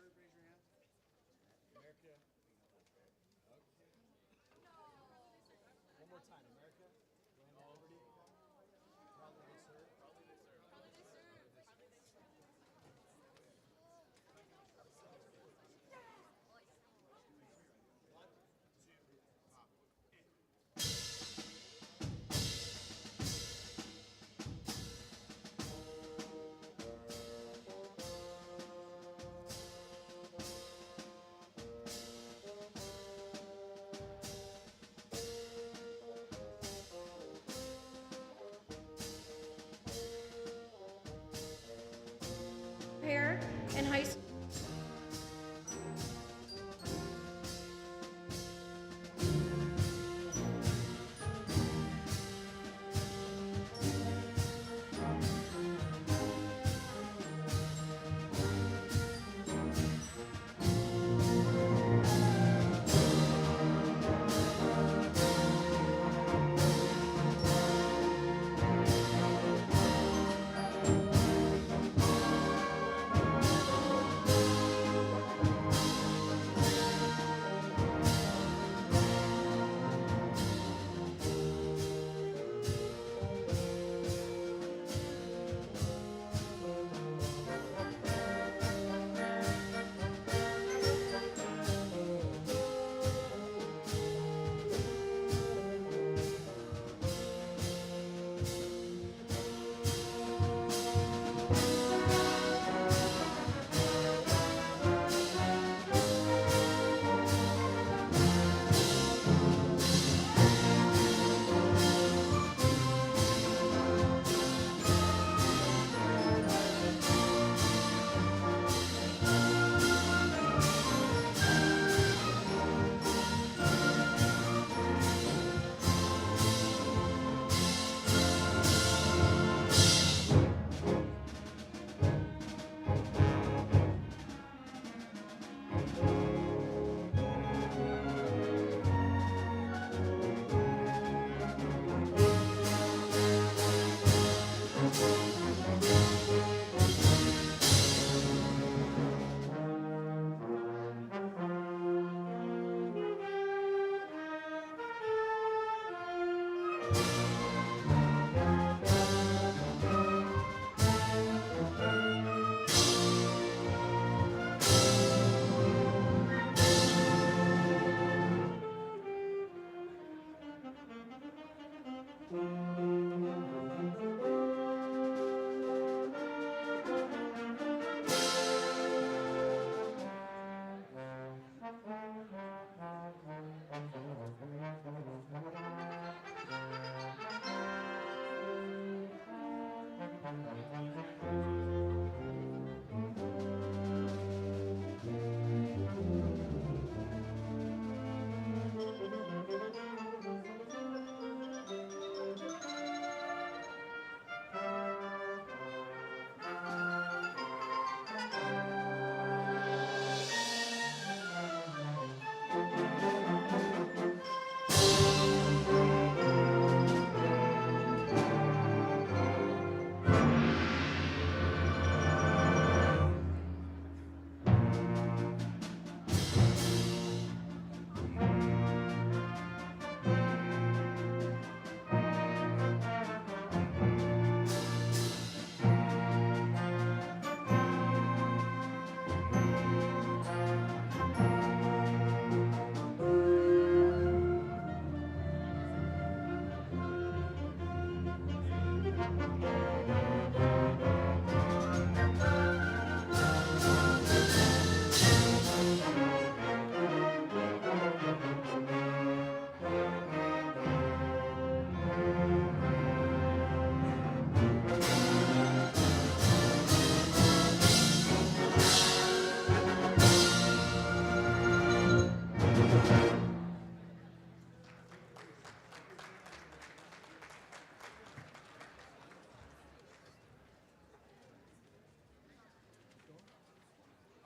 America. Okay. One more time. America, land of liberty. Proudly they serve. One, two, hop. Here in high school.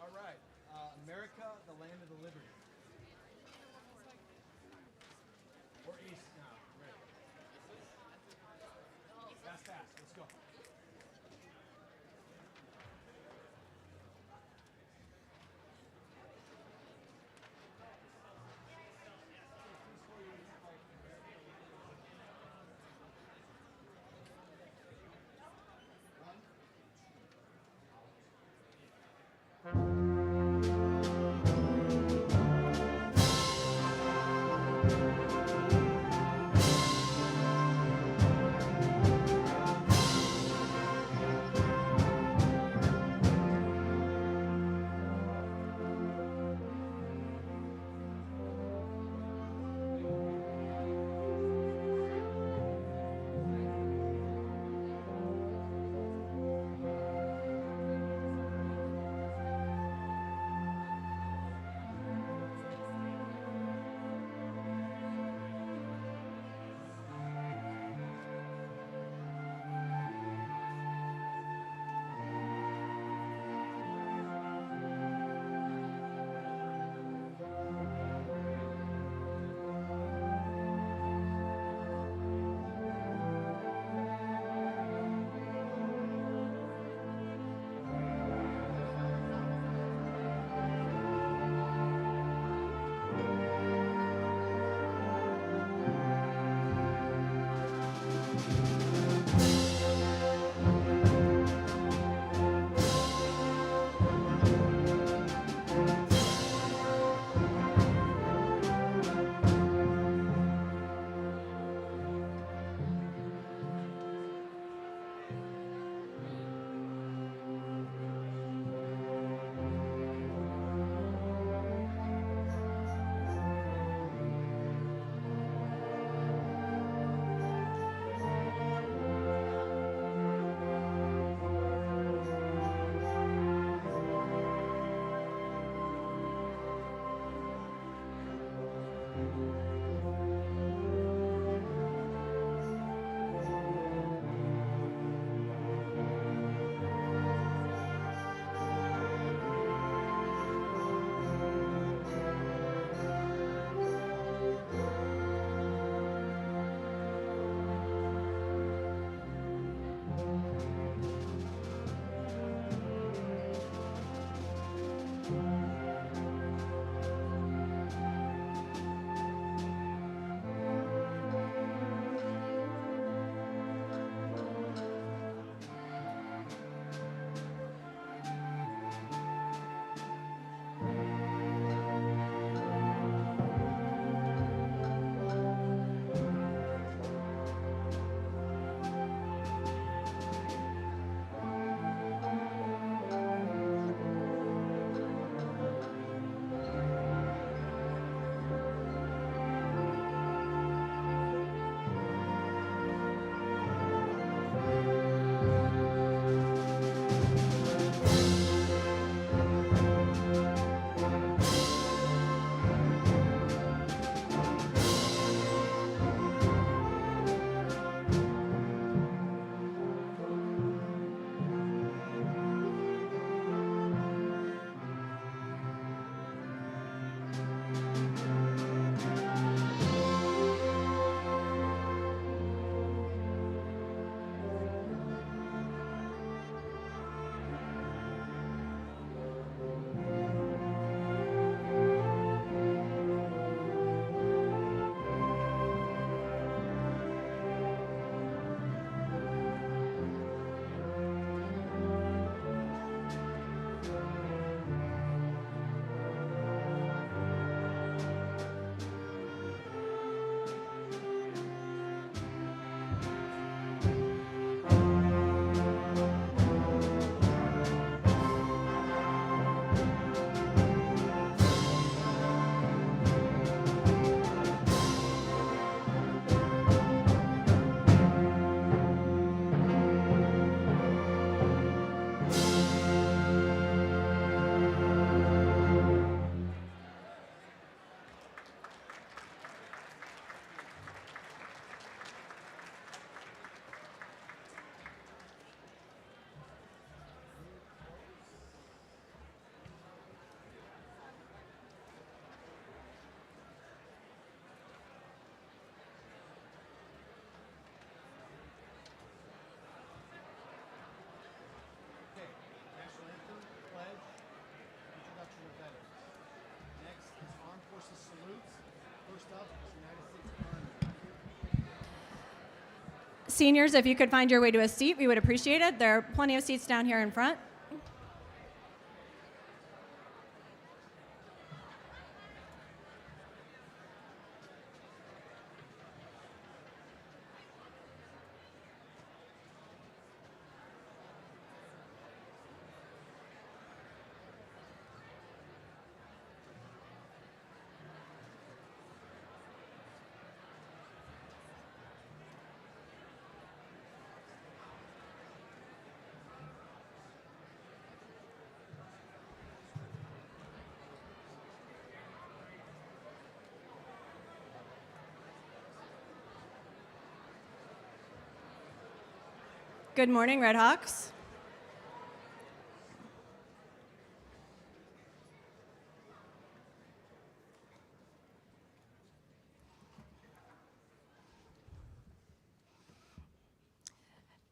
All right. America, the land of the liberty. Or east now. Ready. Fast, fast. Let's go. Seniors, if you could find your way to a seat, we would appreciate it. There are plenty of seats down here in front. Good morning, Red Hawks.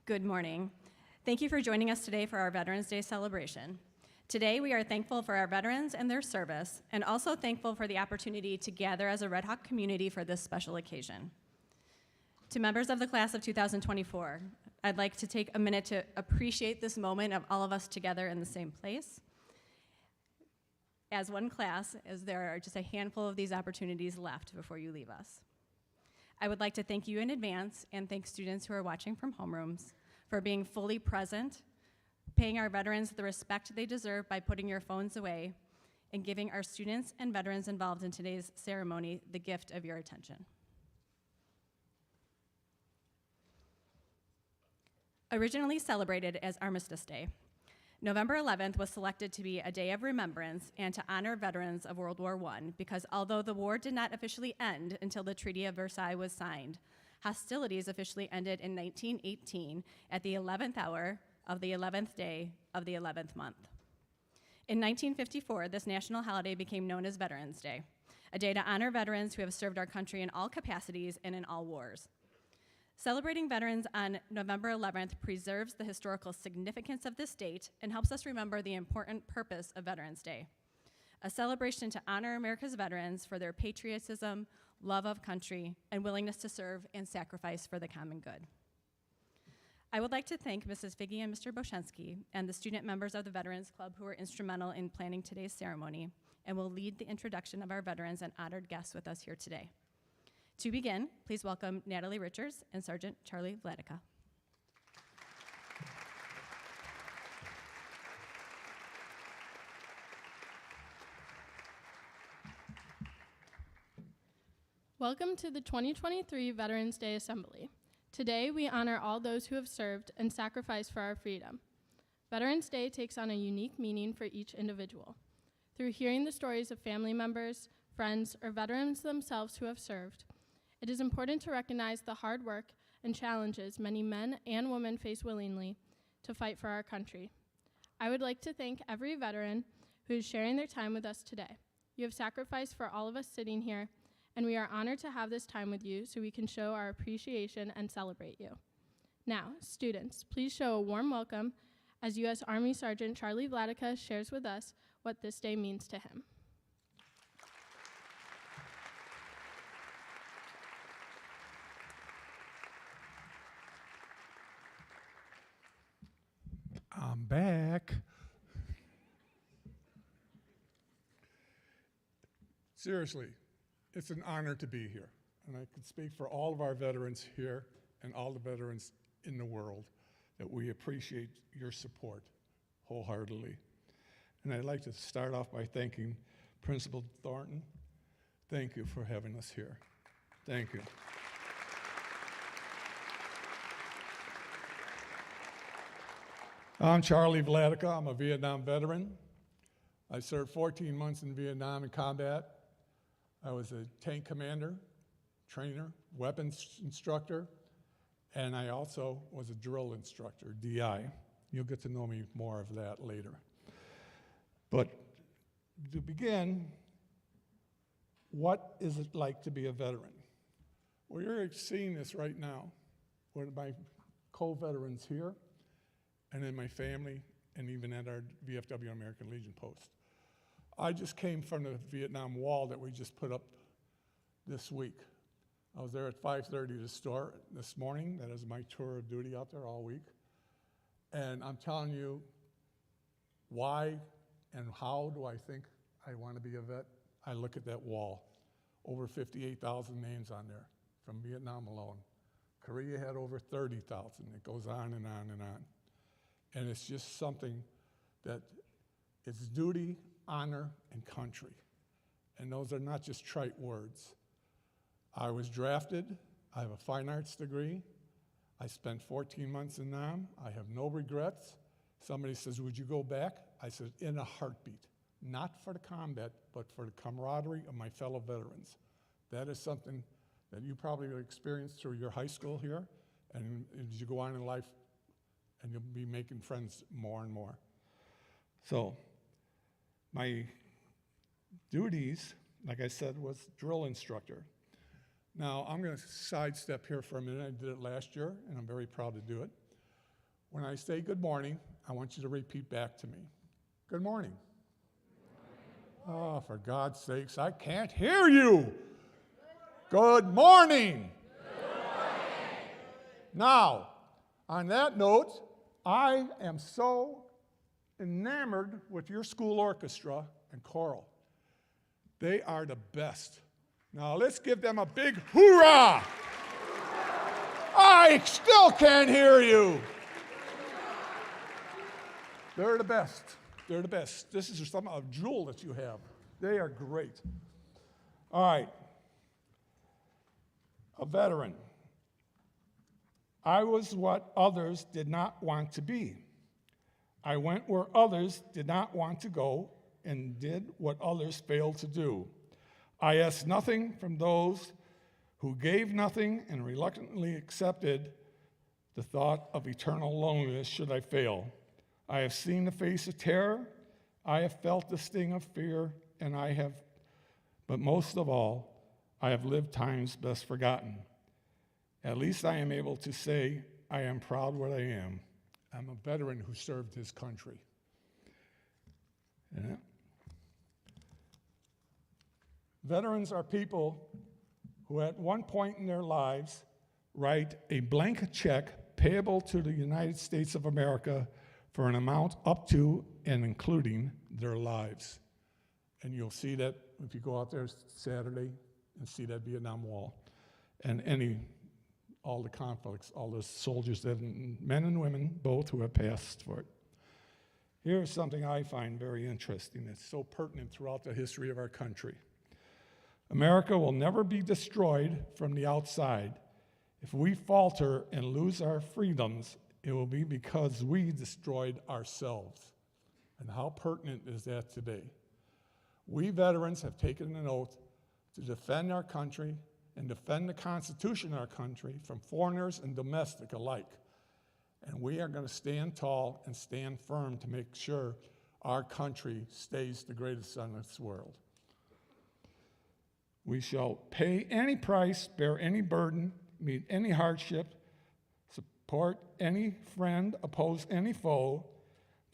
Good morning. Thank you for joining us today for our Veterans Day celebration. Today, we are thankful for our veterans and their service, and also thankful for the opportunity to gather as a Red Hawk community for this special occasion. To members of the class of 2024, I'd like to take a minute to appreciate this moment of all of us together in the same place. As one class, as there are just a handful of these opportunities left before you leave us. I would like to thank you in advance and thank students who are watching from homerooms for being fully present, paying our veterans the respect they deserve by putting your phones away, and giving our students and veterans involved in today's ceremony the gift of your attention. Originally celebrated as Armistice Day, November 11th was selected to be a day of remembrance and to honor veterans of World War I because although the war did not officially end until the Treaty of Versailles was signed, hostilities officially ended in 1918 at the 11th hour of the 11th day of the 11th month. In 1954, this national holiday became known as Veterans Day, a day to honor veterans who have served our country in all capacities and in all wars. Celebrating veterans on November 11th preserves the historical significance of this date and helps us remember the important purpose of Veterans Day, a celebration to honor America's veterans for their patriotism, love of country, and willingness to serve and sacrifice for the common good. I would like to thank Mrs. Figge and Mr. Boshensky and the student members of the Veterans Club who were instrumental in planning today's ceremony and will lead the introduction of our veterans and honored guests with us here today. To begin, please welcome Natalie Richards and Sergeant Charlie Vladica. Welcome to the 2023 Veterans Day Assembly. Today, we honor all those who have served and sacrificed for our freedom. Veterans Day takes on a unique meaning for each individual. Through hearing the stories of family members, friends, or veterans themselves who have served, it is important to recognize the hard work and challenges many men and women face willingly to fight for our country. I would like to thank every veteran who is sharing their time with us today. You have sacrificed for all of us sitting here, and we are honored to have this time with you so we can show our appreciation and celebrate you. Now, students, please show a warm welcome as U.S. Army Sergeant Charlie Vladica shares with us what this day means to him. I'm back. Seriously, it's an honor to be here. And I can speak for all of our veterans here and all the veterans in the world that we appreciate your support wholeheartedly. And I'd like to start off by thanking Principal Thornton. Thank you for having us here. Thank you. I'm Charlie Vladica. I'm a Vietnam veteran. I served 14 months in Vietnam in combat. I was a tank commander, trainer, weapons instructor, and I also was a drill instructor, DI. You'll get to know me more of that later. But to begin, what is it like to be a veteran? Well, you're seeing this right now with my co-veterans here, and in my family, and even at our VFW American Legion post. I just came from the Vietnam Wall that we just put up this week. I was there at 5:30 to start this morning. That is my tour of duty out there all week. And I'm telling you, why and how do I think I want to be a vet? I look at that wall. Over 58,000 names on there from Vietnam alone. Korea had over 30,000. It goes on and on and on. And it's just something that it's duty, honor, and country. And those are not just trite words. I was drafted. I have a fine arts degree. I spent 14 months in Nam. I have no regrets. Somebody says, would you go back? I said, in a heartbeat. Not for the combat, but for the camaraderie of my fellow veterans. That is something that you probably experienced through your high school here, and as you go on in life, and you'll be making friends more and more. So, my duties, like I said, was drill instructor. Now, I'm going to sidestep here for a minute. I did it last year, and I'm very proud to do it. When I say good morning, I want you to repeat back to me. Good morning. Good morning. Oh, for God's sakes, I can't hear you. Good morning. Good morning. Now, on that note, I am so enamored with your school orchestra and choral. They are the best. Now let's give them a big hoorah! I still can't hear you. They're the best. They're the best. This is some a jewel that you have. They are great. All right. A veteran. I was what others did not want to be. I went where others did not want to go and did what others failed to do. I asked nothing from those who gave nothing and reluctantly accepted the thought of eternal loneliness should I fail. I have seen the face of terror, I have felt the sting of fear, but most of all, I have lived times best forgotten. At least I am able to say I am proud what I am. I'm a veteran who served his country. Yeah. Veterans are people who at one point in their lives write a blank check payable to the United States of America for an amount up to and including their lives. And you'll see that if you go out there Saturday and see that Vietnam Wall and all the conflicts, all the soldiers, men and women, both who have passed for it. Here's something I find very interesting. It's so pertinent throughout the history of our country. America will never be destroyed from the outside. If we falter and lose our freedoms, it will be because we destroyed ourselves. And how pertinent is that today? We veterans have taken an oath to defend our country and defend the Constitution of our country from foreigners and domestic alike. And we are going to stand tall and stand firm to make sure our country stays the greatest in this world. We shall pay any price, bear any burden, meet any hardship, support any friend, oppose any foe,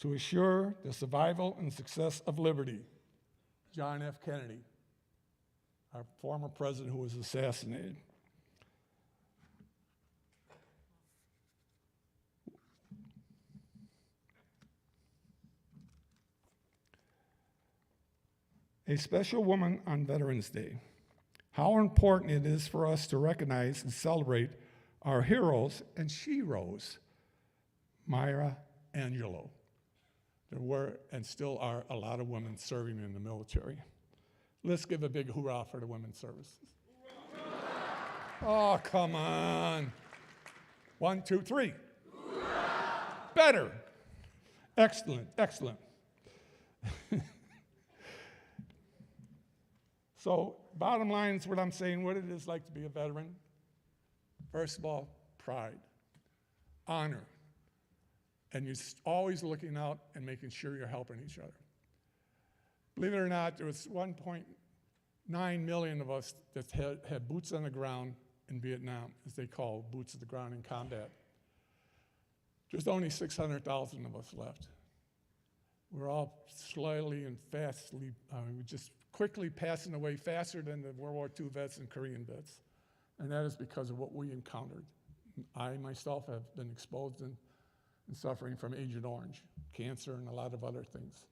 to assure the survival and success of liberty. John F. Kennedy. Our former president who was assassinated. A special woman on Veterans Day. How important it is for us to recognize and celebrate our heroes and sheroes. Maya Angelou. There were and still are a lot of women serving in the military. Let's give a big hoorah for the women's services. Oh, come on. 1, 2, 3. Hoorah! Better. Excellent, excellent. So, bottom line is what I'm saying, what it is like to be a veteran. First of all, pride, honor, and you're always looking out and making sure you're helping each other. Believe it or not, there was 1.9 million of us that had boots on the ground in Vietnam, as they call boots on the ground in combat. There's only 600,000 of us left. We're all slowly and fastly, just quickly passing away faster than the World War II vets and Korean vets. And that is because of what we encountered. I myself have been exposed and suffering from Agent Orange, cancer, and a lot of other things.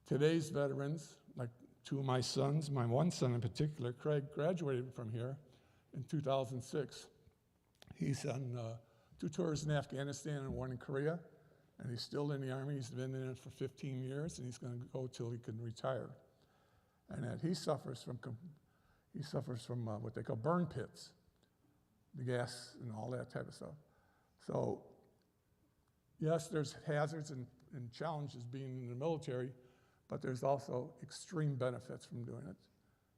Today's veterans, like two of my sons, my one son in particular, Craig, graduated from here in 2006. He's on 2 tours in Afghanistan and 1 in Korea, and he's still in the Army. He's been in it for 15 years, and he's going to go till he can retire. And that he suffers from what they call burn pits, the gas and all that type of stuff. So, yes, there's hazards and challenges being in the military, but there's also extreme benefits from doing it,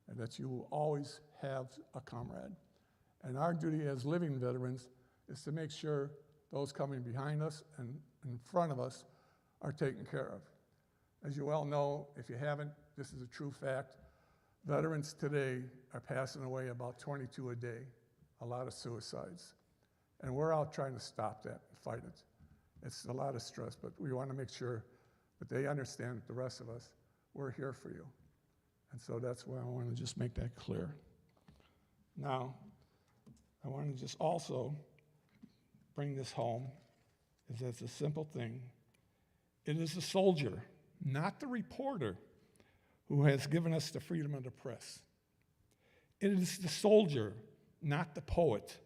and that you will always have a comrade. And our duty as living veterans is to make sure those coming behind us and in front of us are taken care of. As you well know, if you haven't, this is a true fact. Veterans today are passing away about 22 a day, a lot of suicides. And we're out trying to stop that and fight it. It's a lot of stress, but we want to make sure that they understand that the rest of us, we're here for you. And so that's why I want to just make that clear. Now, I want to just also bring this home, is that's a simple thing. It is the soldier, not the reporter, who has given us the freedom of the press. It is the soldier, not the poet,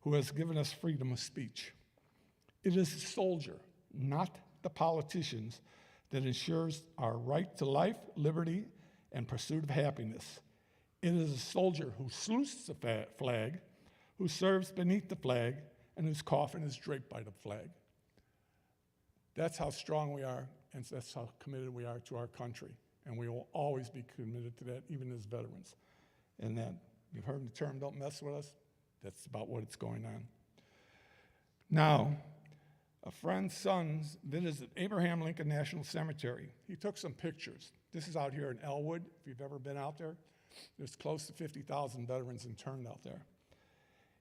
who has given us freedom of speech. It is the soldier, not the politicians, that ensures our right to life, liberty, and pursuit of happiness. It is the soldier who salutes the flag, who serves beneath the flag, and whose coffin is draped by the flag. That's how strong we are, and that's how committed we are to our country. And we will always be committed to that, even as veterans. And that, you've heard the term, don't mess with us. That's about what it's going on. Now, a friend's son visited Abraham Lincoln National Cemetery. He took some pictures. This is out here in Elwood, if you've ever been out there. There's close to 50,000 veterans interned out there.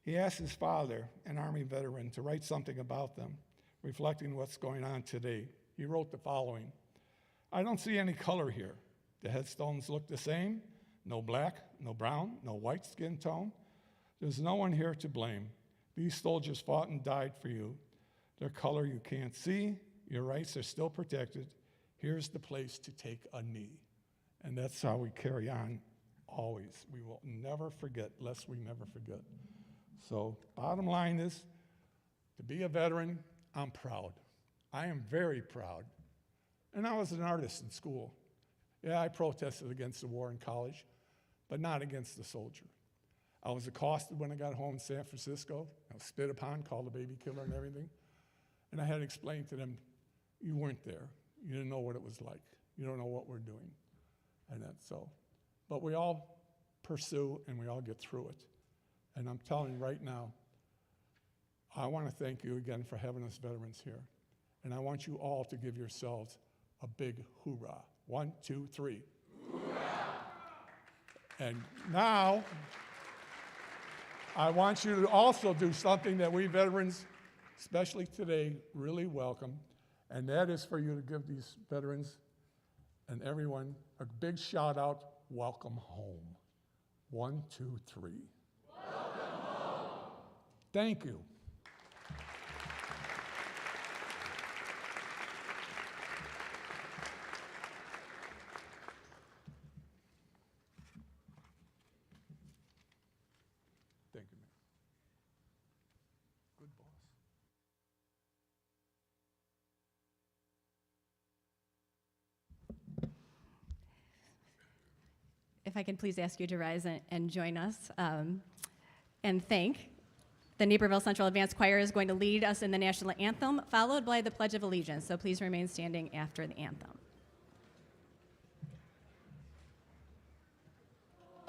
He asked his father, an Army veteran, to write something about them, reflecting what's going on today. He wrote the following: I don't see any color here. The headstones look the same. No black, no brown, no white skin tone. There's no one here to blame. These soldiers fought and died for you. Their color you can't see. Your rights are still protected. Here's the place to take a knee. And that's how we carry on always. We will never forget, lest we never forget. So bottom line is, to be a veteran, I'm proud. I am very proud. And I was an artist in school. Yeah, I protested against the war in college, but not against the soldier. I was accosted when I got home in San Francisco. I was spit upon, called a baby killer and everything. And I had to explain to them, you weren't there. You didn't know what it was like. You don't know what we're doing. And that's so. But we all pursue and we all get through it. And I'm telling you right now, I want to thank you again for having us veterans here. And I want you all to give yourselves a big hoorah. 1, 2, 3. Hoorah! And now, I want you to also do something that we veterans, especially today, really welcome. And that is for you to give these veterans and everyone a big shout out, welcome home. 1, 2, 3. Welcome home. Thank you. Thank you, man. Good boss. If I can please ask you to rise and join us and thank. The Naperville Central Advanced Choir is going to lead us in the national anthem, followed by the Pledge of Allegiance. So please remain standing after the anthem.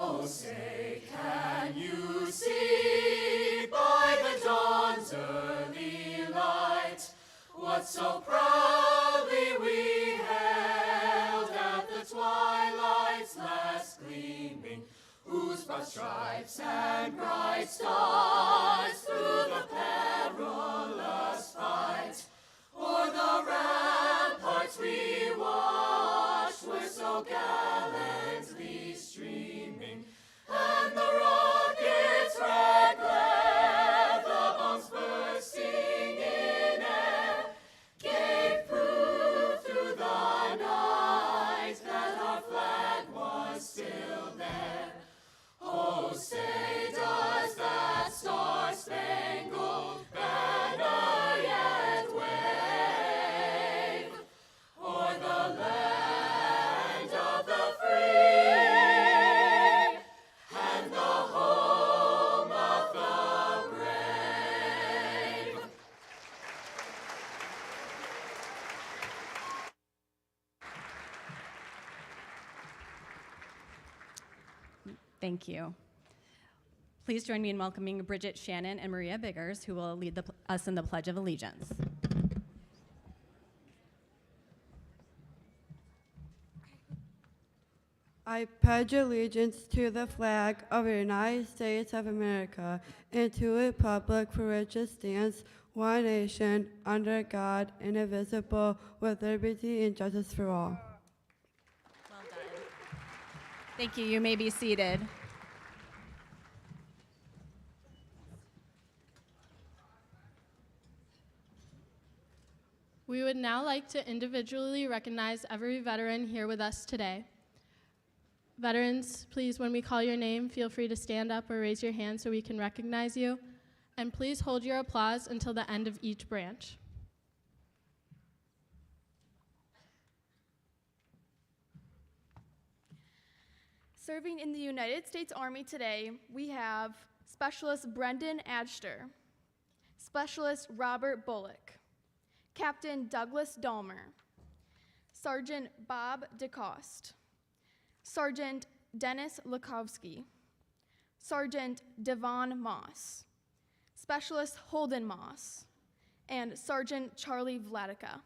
Oh, say, can you see by the dawn's early light what so proudly we hailed at the twilight's last gleaming, whose broad stripes and bright stars through the perilous fight o'er the ramparts we watched were so gallantly streaming, and the rocket's red glare, the bombs bursting in air, gave proof through the night that our flag was still there. Oh, say does that star-spangled banner yet wave o'er the land of the free and the home of the brave? Thank you. Please join me in welcoming Bridget Shannon and Maria Biggers, who will lead us in the Pledge of Allegiance. I pledge allegiance to the flag of the United States of America and to the republic for which it stands, one nation, under God, indivisible, with liberty and justice for all. Well done. Thank you. You may be seated. We would now like to individually recognize every veteran here with us today. Veterans, please, when we call your name, feel free to stand up or raise your hand so we can recognize you. And please hold your applause until the end of each branch. Serving in the United States Army today, we have Specialist Brendan Adster, Specialist Robert Bullock, Captain Douglas Dahmer, Sergeant Bob DeCoste, Sergeant Dennis Lukowski, Sergeant Devon Moss, Specialist Holden Moss, and Sergeant Charlie Vladica.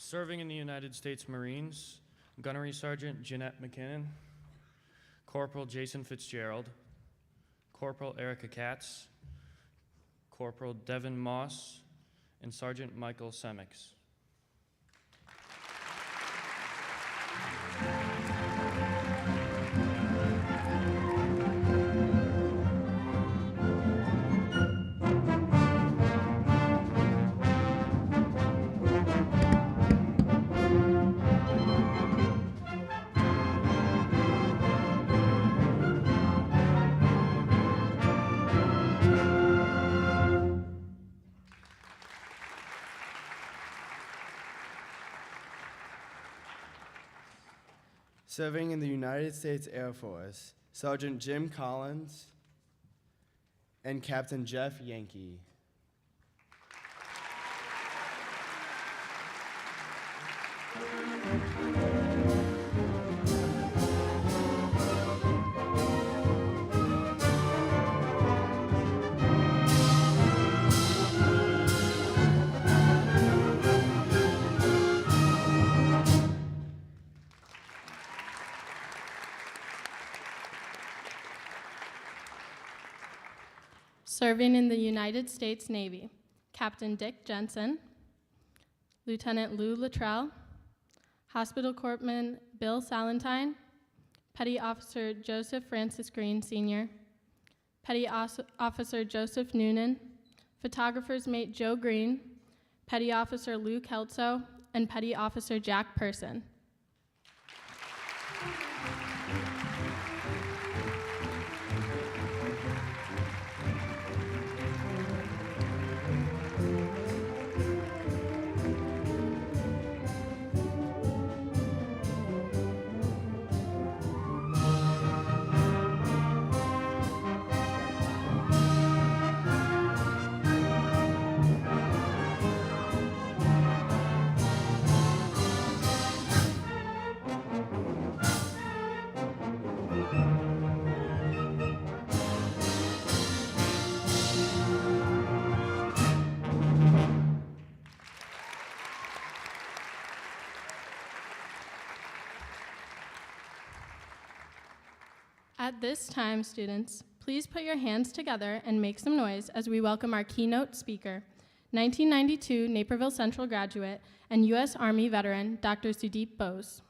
Serving in the United States Marines, Gunnery Sergeant Jeanette McKinnon, Corporal Jason Fitzgerald, Corporal Erica Katz, Corporal Devin Moss, and Sergeant Michael Semix. Serving in the United States Air Force, Sergeant Jim Collins and Captain Jeff Yankee. Serving in the United States Navy, Captain Dick Jensen, Lieutenant Lou Luttrell, Hospital Corpsman Bill Salentine, Petty Officer Joseph Francis Green, Sr., Petty Officer Joseph Noonan, Photographer's Mate Joe Green, Petty Officer Lou Kelso, and Petty Officer Jack Person. At this time, students, please put your hands together and make some noise as we welcome our keynote speaker, 1992 Naperville Central graduate and U.S. Army veteran, Dr. Sudeep Bose.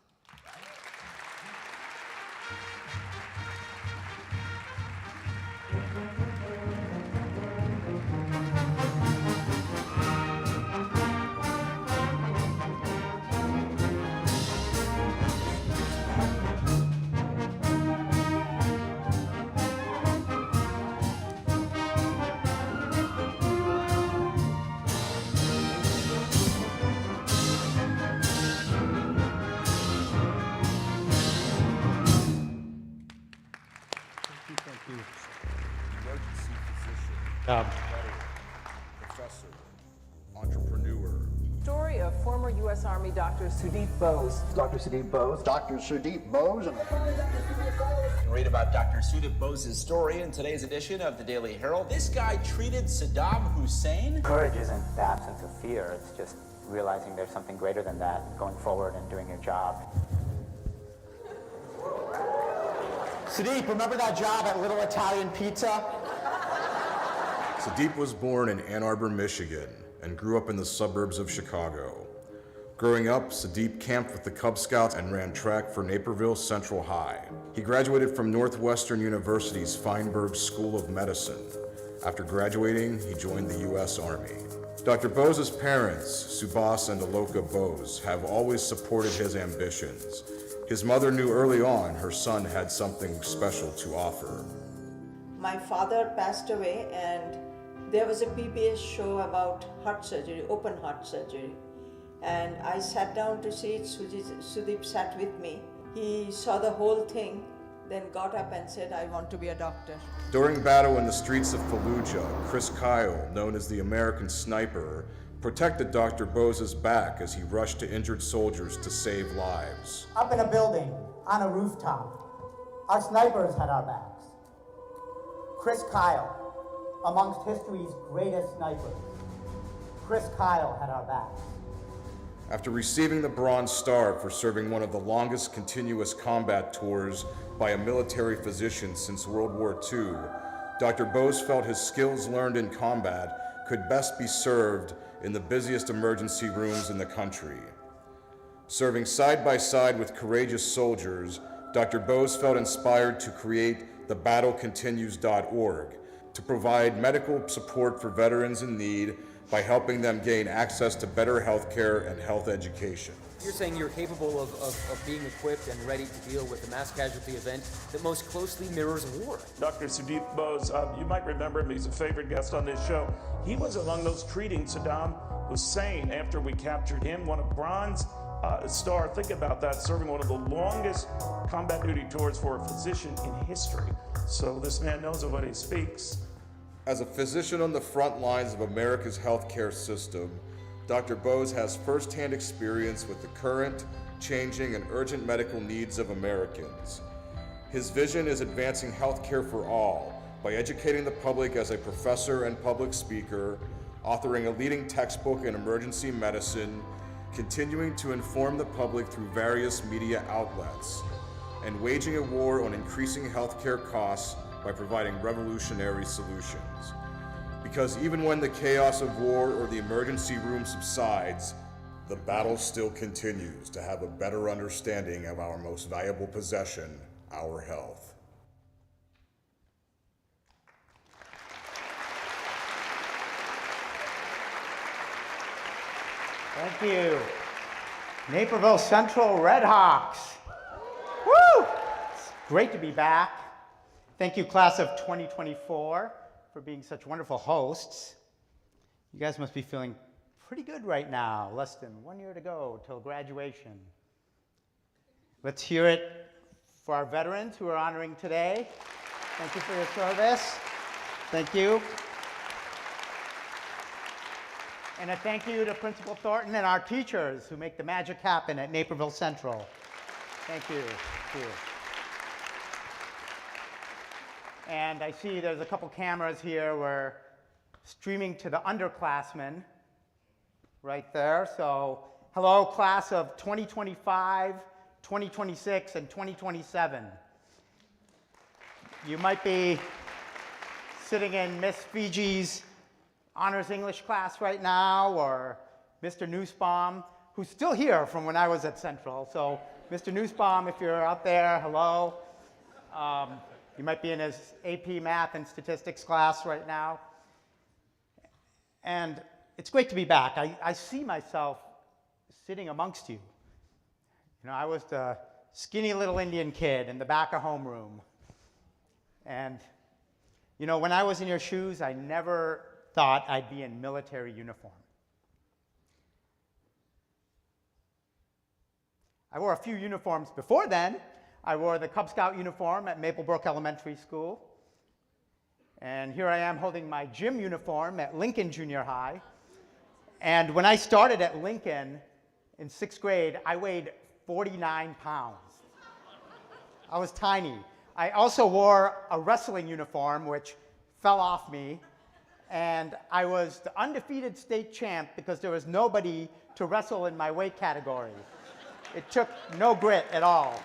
Emergency physician, professor, entrepreneur. Story of former U.S. Army Dr. Sudeep Bose. Dr. Sudeep Bose. Dr. Sudeep Bose. Read about Dr. Sudeep Bose's story in today's edition of the Daily Herald. This guy treated Saddam Hussein. Courage isn't the absence of fear. It's just realizing there's something greater than that, going forward and doing your job. Sudeep, remember that job at Little Italian Pizza? Sudeep was born in Ann Arbor, Michigan, and grew up in the suburbs of Chicago. Growing up, Sudeep camped with the Cub Scouts and ran track for Naperville Central High. He graduated from Northwestern University's Feinberg School of Medicine. After graduating, he joined the U.S. Army. Dr. Bose's parents, Subhas and Aloka Bose, have always supported his ambitions. His mother knew early on her son had something special to offer. My father passed away, and there was a PBS show about heart surgery, open heart surgery. And I sat down to see it. Sudeep sat with me. He saw the whole thing, then got up and said, I want to be a doctor. During battle in the streets of Fallujah, Chris Kyle, known as the American Sniper, protected Dr. Bose's back as he rushed to injured soldiers to save lives. Up in a building, on a rooftop, our snipers had our backs. Chris Kyle, amongst history's greatest snipers, Chris Kyle had our backs. After receiving the Bronze Star for serving one of the longest continuous combat tours by a military physician since World War II, Dr. Bose felt his skills learned in combat could best be served in the busiest emergency rooms in the country. Serving side by side with courageous soldiers, Dr. Bose felt inspired to create the battlecontinues.org to provide medical support for veterans in need by helping them gain access to better health care and health education. You're saying you're capable of being equipped and ready to deal with a mass casualty event that most closely mirrors war. Dr. Sudeep Bose, you might remember him, he's a favorite guest on this show. He was among those treating Saddam Hussein after we captured him, won a Bronze Star. Think about that, serving one of the longest combat duty tours for a physician in history. So this man knows of what he speaks. As a physician on the front lines of America's healthcare system, Dr. Bose has firsthand experience with the current, changing, and urgent medical needs of Americans. His vision is advancing healthcare for all by educating the public as a professor and public speaker, authoring a leading textbook in emergency medicine, continuing to inform the public through various media outlets, and waging a war on increasing healthcare costs by providing revolutionary solutions. Because even when the chaos of war or the emergency room subsides, the battle still continues to have a better understanding of our most valuable possession, our health. Thank you. Naperville Central Redhawks. Woo! It's great to be back. Thank you, class of 2024, for being such wonderful hosts. You guys must be feeling pretty good right now. Less than 1 year to go till graduation. Let's hear it for our veterans who are honoring today. Thank you for your service. Thank you. And a thank you to Principal Thornton and our teachers who make the magic happen at Naperville Central. Thank you. Thank you. And I see there's a couple cameras here. We're streaming to the underclassmen right there. So hello, class of 2025, 2026, and 2027. You might be sitting in Miss Fiji's honors English class right now, or Mr. Nussbaum, who's still here from when I was at Central. So Mr. Nussbaum, if you're out there, hello. You might be in his AP Math and Statistics class right now. And it's great to be back. I see myself sitting amongst you. You know, I was the skinny little Indian kid in the back of homeroom. And, you know, when I was in your shoes, I never thought I'd be in military uniform. I wore a few uniforms before then. I wore the Cub Scout uniform at Maplebrook Elementary School. And here I am holding my gym uniform at Lincoln Junior High. And when I started at Lincoln in 6th grade, I weighed 49 pounds. I was tiny. I also wore a wrestling uniform, which fell off me. And I was the undefeated state champ because there was nobody to wrestle in my weight category. It took no grit at all.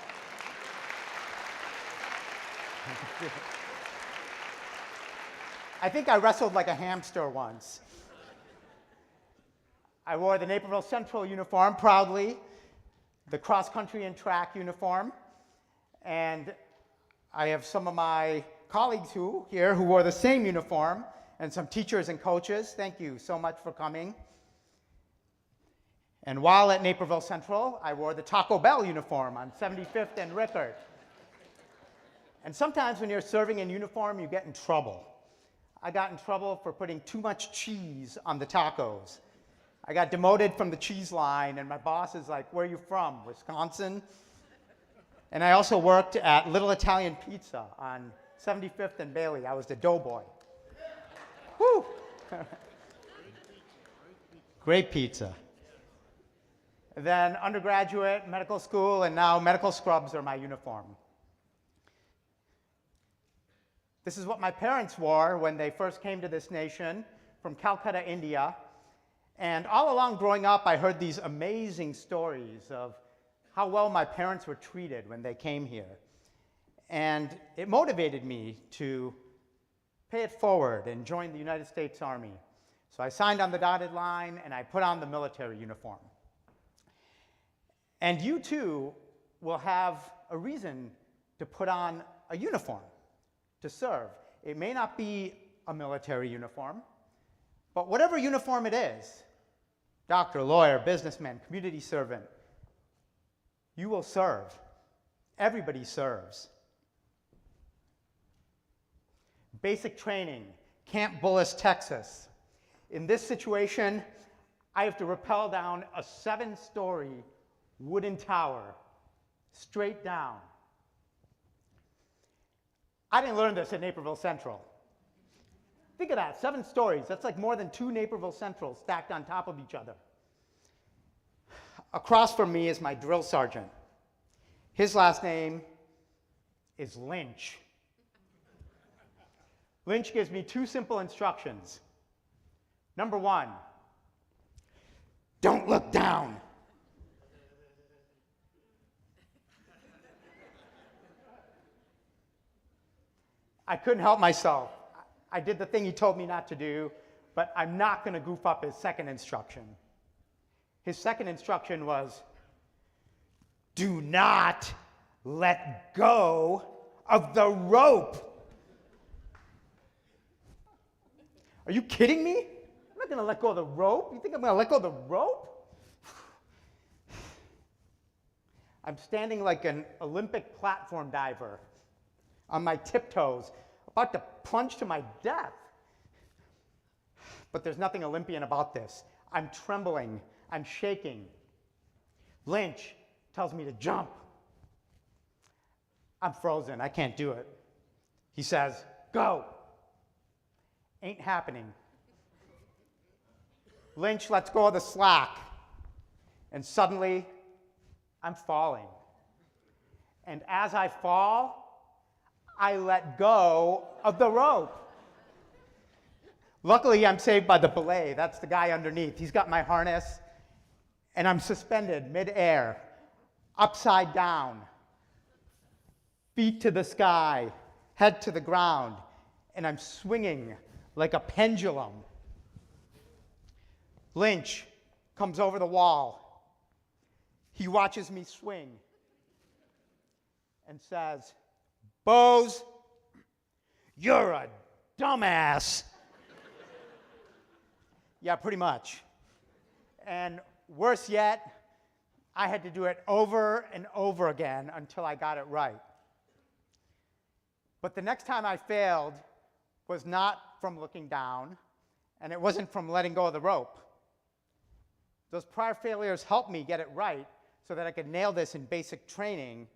I think I wrestled like a hamster once. I wore the Naperville Central uniform proudly, the cross country and track uniform, and I have some of my colleagues who wore the same uniform, and some teachers and coaches. Thank you so much for coming. And while at Naperville Central, I wore the Taco Bell uniform on 75th and Rickard. And sometimes when you're serving in uniform, you get in trouble. I got in trouble for putting too much cheese on the tacos. I got demoted from the cheese line, and my boss is like, "Where are you from, Wisconsin?" And I also worked at Little Italian Pizza on 75th and Bailey. I was the doughboy. Woo! Great pizza. Then undergraduate, medical school, and now medical scrubs are my uniform. This is what my parents wore when they first came to this nation from Calcutta, India. And all along growing up, I heard these amazing stories of how well my parents were treated when they came here. And it motivated me to pay it forward and join the United States Army. So I signed on the dotted line and I put on the military uniform. And you too will have a reason to put on a uniform to serve. It may not be a military uniform, but whatever uniform it is, doctor, lawyer, businessman, community servant, you will serve. Everybody serves. Basic training, Camp Bullis, Texas. In this situation, I have to rappel down a 7-story wooden tower, straight down. I didn't learn this at Naperville Central. Think of that, 7 stories. That's like more than 2 Naperville Centrals stacked on top of each other. Across from me is my drill sergeant. His last name is Lynch. Lynch gives me 2 simple instructions. Number 1, don't look down. I couldn't help myself. I did the thing he told me not to do, but I'm not going to goof up his second instruction. His second instruction was, do not let go of the rope. Are you kidding me? I'm not going to let go of the rope. You think I'm going to let go of the rope? I'm standing like an Olympic platform diver on my tiptoes, about to plunge to my death. But there's nothing Olympian about this. I'm trembling. I'm shaking. Lynch tells me to jump. I'm frozen. I can't do it. He says, go. Ain't happening. Lynch lets go of the slack. And suddenly, I'm falling. And as I fall, I let go of the rope. Luckily, I'm saved by the belay. That's the guy underneath. He's got my harness, and I'm suspended midair, upside down, feet to the sky, head to the ground, and I'm swinging like a pendulum. Lynch comes over the wall. He watches me swing and says, Bose, you're a dumbass. Yeah, pretty much. And worse yet, I had to do it over and over again until I got it right. But the next time I failed was not from looking down, and it wasn't from letting go of the rope. Those prior failures helped me get it right so that I could nail this in basic training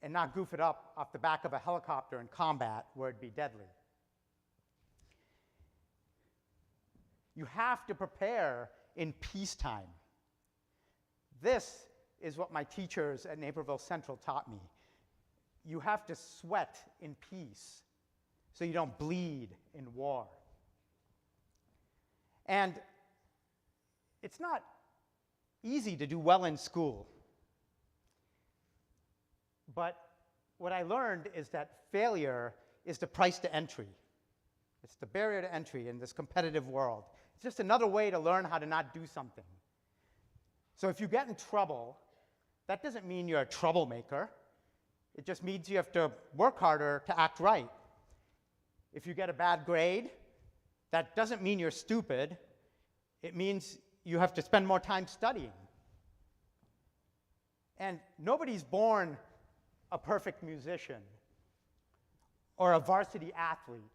and not goof it up off the back of a helicopter in combat where it'd be deadly. You have to prepare in peacetime. This is what my teachers at Naperville Central taught me. You have to sweat in peace so you don't bleed in war. And it's not easy to do well in school. But what I learned is that failure is the price to entry. It's the barrier to entry in this competitive world. It's just another way to learn how to not do something. So if you get in trouble, that doesn't mean you're a troublemaker. It just means you have to work harder to act right. If you get a bad grade, that doesn't mean you're stupid. It means you have to spend more time studying. And nobody's born a perfect musician or a varsity athlete.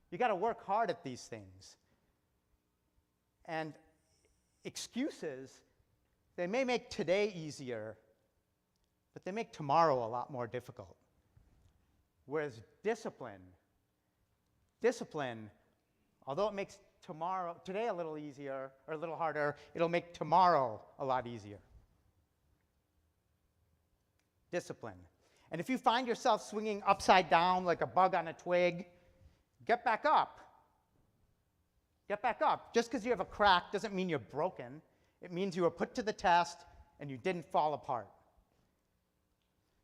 You got to work hard at these things. And excuses, they may make today easier, but they make tomorrow a lot more difficult. Whereas discipline, although it makes today a little easier or a little harder, it'll make tomorrow a lot easier. Discipline. And if you find yourself swinging upside down like a bug on a twig, get back up. Get back up. Just because you have a crack doesn't mean you're broken. It means you were put to the test and you didn't fall apart.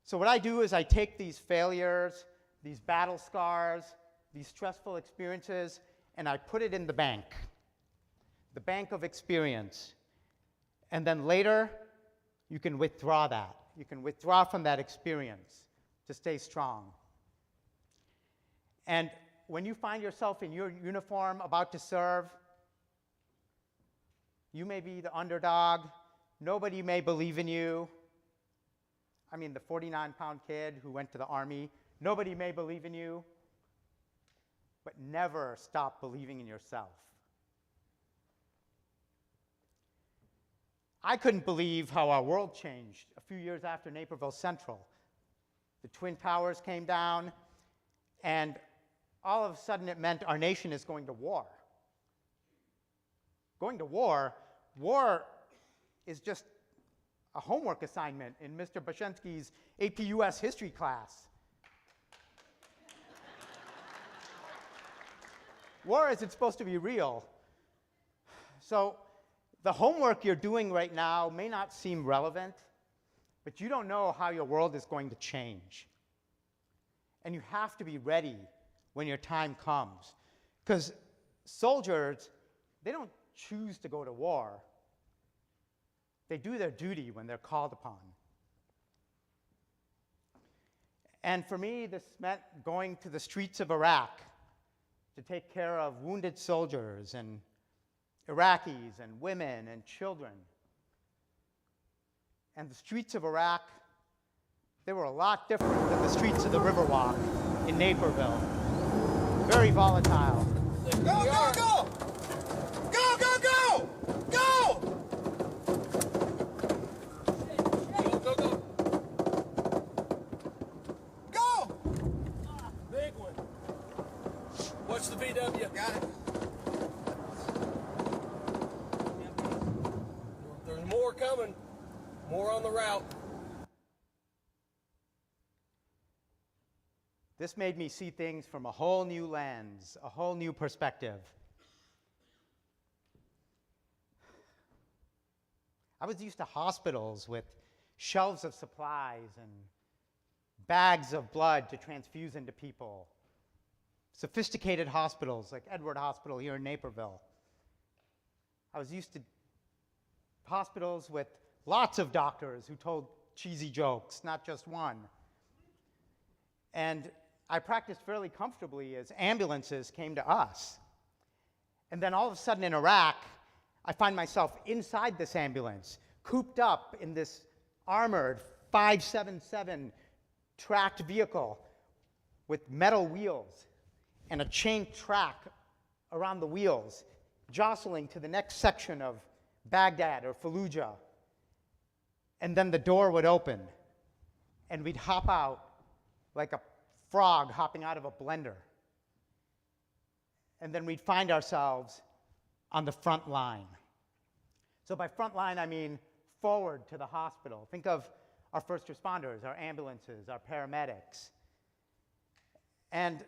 So what I do is I take these failures, these battle scars, these stressful experiences, and I put it in the bank of experience. And then later, you can withdraw that. You can withdraw from that experience to stay strong. And when you find yourself in your uniform about to serve, you may be the underdog. Nobody may believe in you. I mean, the 49-pound kid who went to the Army, nobody may believe in you. But never stop believing in yourself. I couldn't believe how our world changed a few years after Naperville Central. The Twin Towers came down, and all of a sudden it meant our nation is going to war. Going to war is just a homework assignment in Mr. Bashensky's AP US history class. War isn't supposed to be real. So the homework you're doing right now may not seem relevant, but you don't know how your world is going to change. And you have to be ready when your time comes. Because soldiers, they don't choose to go to war. They do their duty when they're called upon. And for me, this meant going to the streets of Iraq to take care of wounded soldiers and Iraqis and women and children. And the streets of Iraq, they were a lot different than the streets of the Riverwalk in Naperville. Very volatile. Go, go, go! Go, go, go! Go! Go, go, go! Go! Big one. What's the VW? Got it. There's more coming. More on the route. This made me see things from a whole new lens, a whole new perspective. I was used to hospitals with shelves of supplies and bags of blood to transfuse into people. Sophisticated hospitals like Edward Hospital here in Naperville. I was used to hospitals with lots of doctors who told cheesy jokes, not just one. And I practiced fairly comfortably as ambulances came to us. And then all of a sudden in Iraq, I find myself inside this ambulance, cooped up in this armored 577 tracked vehicle with metal wheels and a chain track around the wheels, jostling to the next section of Baghdad or Fallujah. And then the door would open, and we'd hop out like a frog hopping out of a blender. And then we'd find ourselves on the front line. So by front line, I mean forward to the hospital. Think of our first responders, our ambulances, our paramedics. And,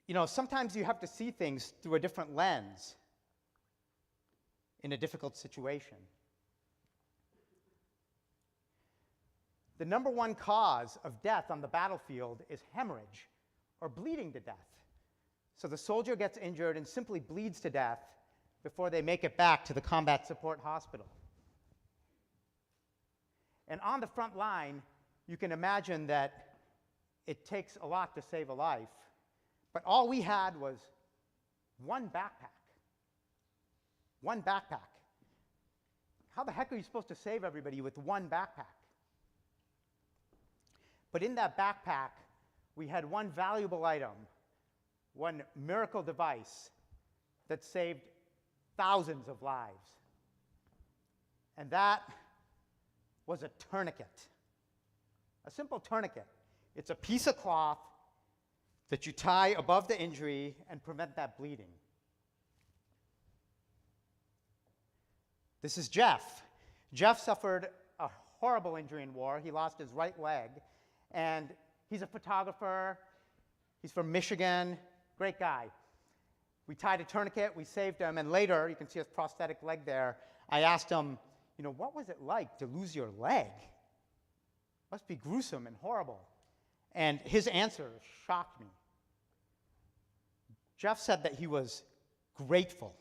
you know, sometimes you have to see things through a different lens in a difficult situation. The number one cause of death on the battlefield is hemorrhage or bleeding to death. So the soldier gets injured and simply bleeds to death, before they make it back to the combat support hospital. And on the front line, you can imagine that it takes a lot to save a life, but all we had was one backpack. One backpack. How the heck are you supposed to save everybody with one backpack? But in that backpack, we had one valuable item, one miracle device that saved thousands of lives. And that was a tourniquet. A simple tourniquet. It's a piece of cloth that you tie above the injury and prevent that bleeding. This is Jeff. Jeff suffered a horrible injury in war. He lost his right leg, and he's a photographer. He's from Michigan. Great guy. We tied a tourniquet, we saved him, and later, you can see his prosthetic leg there, I asked him, you know, what was it like to lose your leg? Must be gruesome and horrible. And his answer shocked me. Jeff said that he was grateful.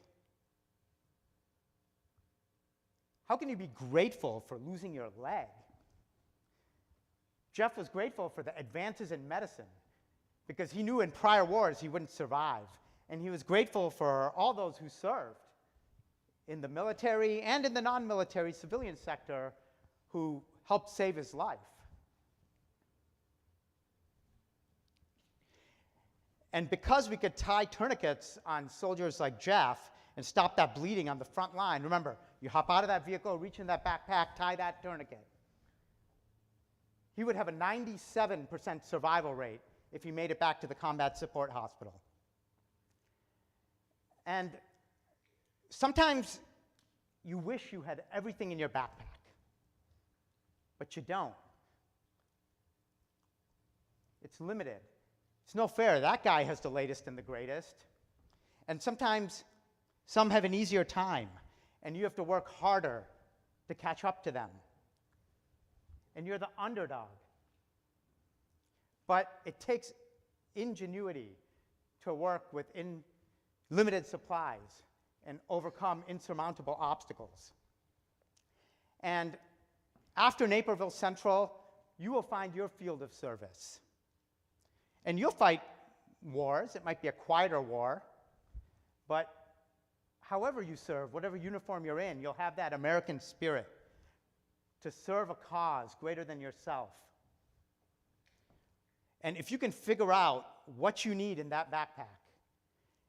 How can you be grateful for losing your leg? Jeff was grateful for the advances in medicine because he knew in prior wars he wouldn't survive. And he was grateful for all those who served in the military and in the non-military civilian sector who helped save his life. And because we could tie tourniquets on soldiers like Jeff and stop that bleeding on the front line, remember, you hop out of that vehicle, reach in that backpack, tie that tourniquet. He would have a 97% survival rate if he made it back to the combat support hospital. And sometimes you wish you had everything in your backpack, but you don't. It's limited. It's no fair. That guy has the latest and the greatest. And sometimes some have an easier time, and you have to work harder to catch up to them. And you're the underdog. But it takes ingenuity to work within limited supplies and overcome insurmountable obstacles. And after Naperville Central, you will find your field of service. And you'll fight wars. It might be a quieter war, but however you serve, whatever uniform you're in, you'll have that American spirit to serve a cause greater than yourself. And if you can figure out what you need in that backpack,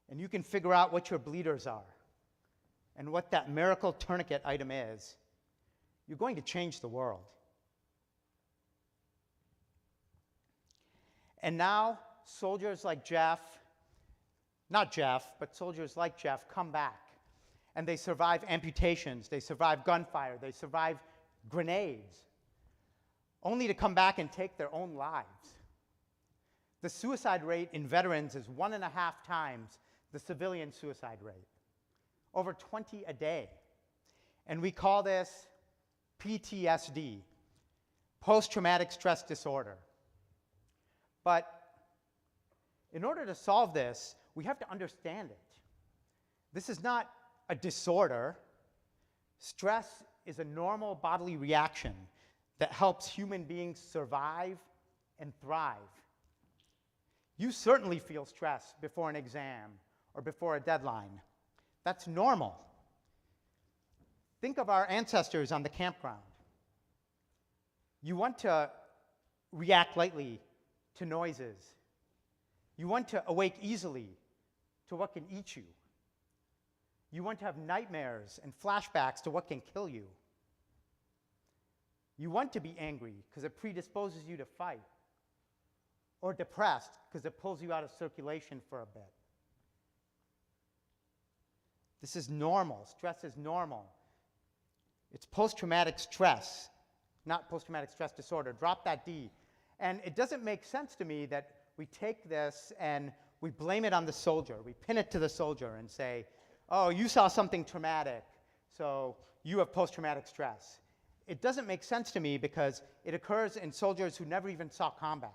and you can figure out what your bleeders are, and what that miracle tourniquet item is, you're going to change the world. And now, soldiers like Jeff, not Jeff, but soldiers like Jeff come back. And they survive amputations, they survive gunfire, they survive grenades, only to come back and take their own lives. The suicide rate in veterans is 1.5 times the civilian suicide rate, over 20 a day. And we call this PTSD, post-traumatic stress disorder. But in order to solve this, we have to understand it. This is not a disorder. Stress is a normal bodily reaction that helps human beings survive and thrive. You certainly feel stress before an exam or before a deadline. That's normal. Think of our ancestors on the campground. You want to react lightly to noises. You want to awake easily to what can eat you. You want to have nightmares and flashbacks to what can kill you. You want to be angry because it predisposes you to fight, or depressed because it pulls you out of circulation for a bit. This is normal. Stress is normal. It's post-traumatic stress, not post-traumatic stress disorder. Drop that D. And it doesn't make sense to me that we take this and we blame it on the soldier. We pin it to the soldier and say, oh, you saw something traumatic, so you have post-traumatic stress. It doesn't make sense to me because it occurs in soldiers who never even saw combat.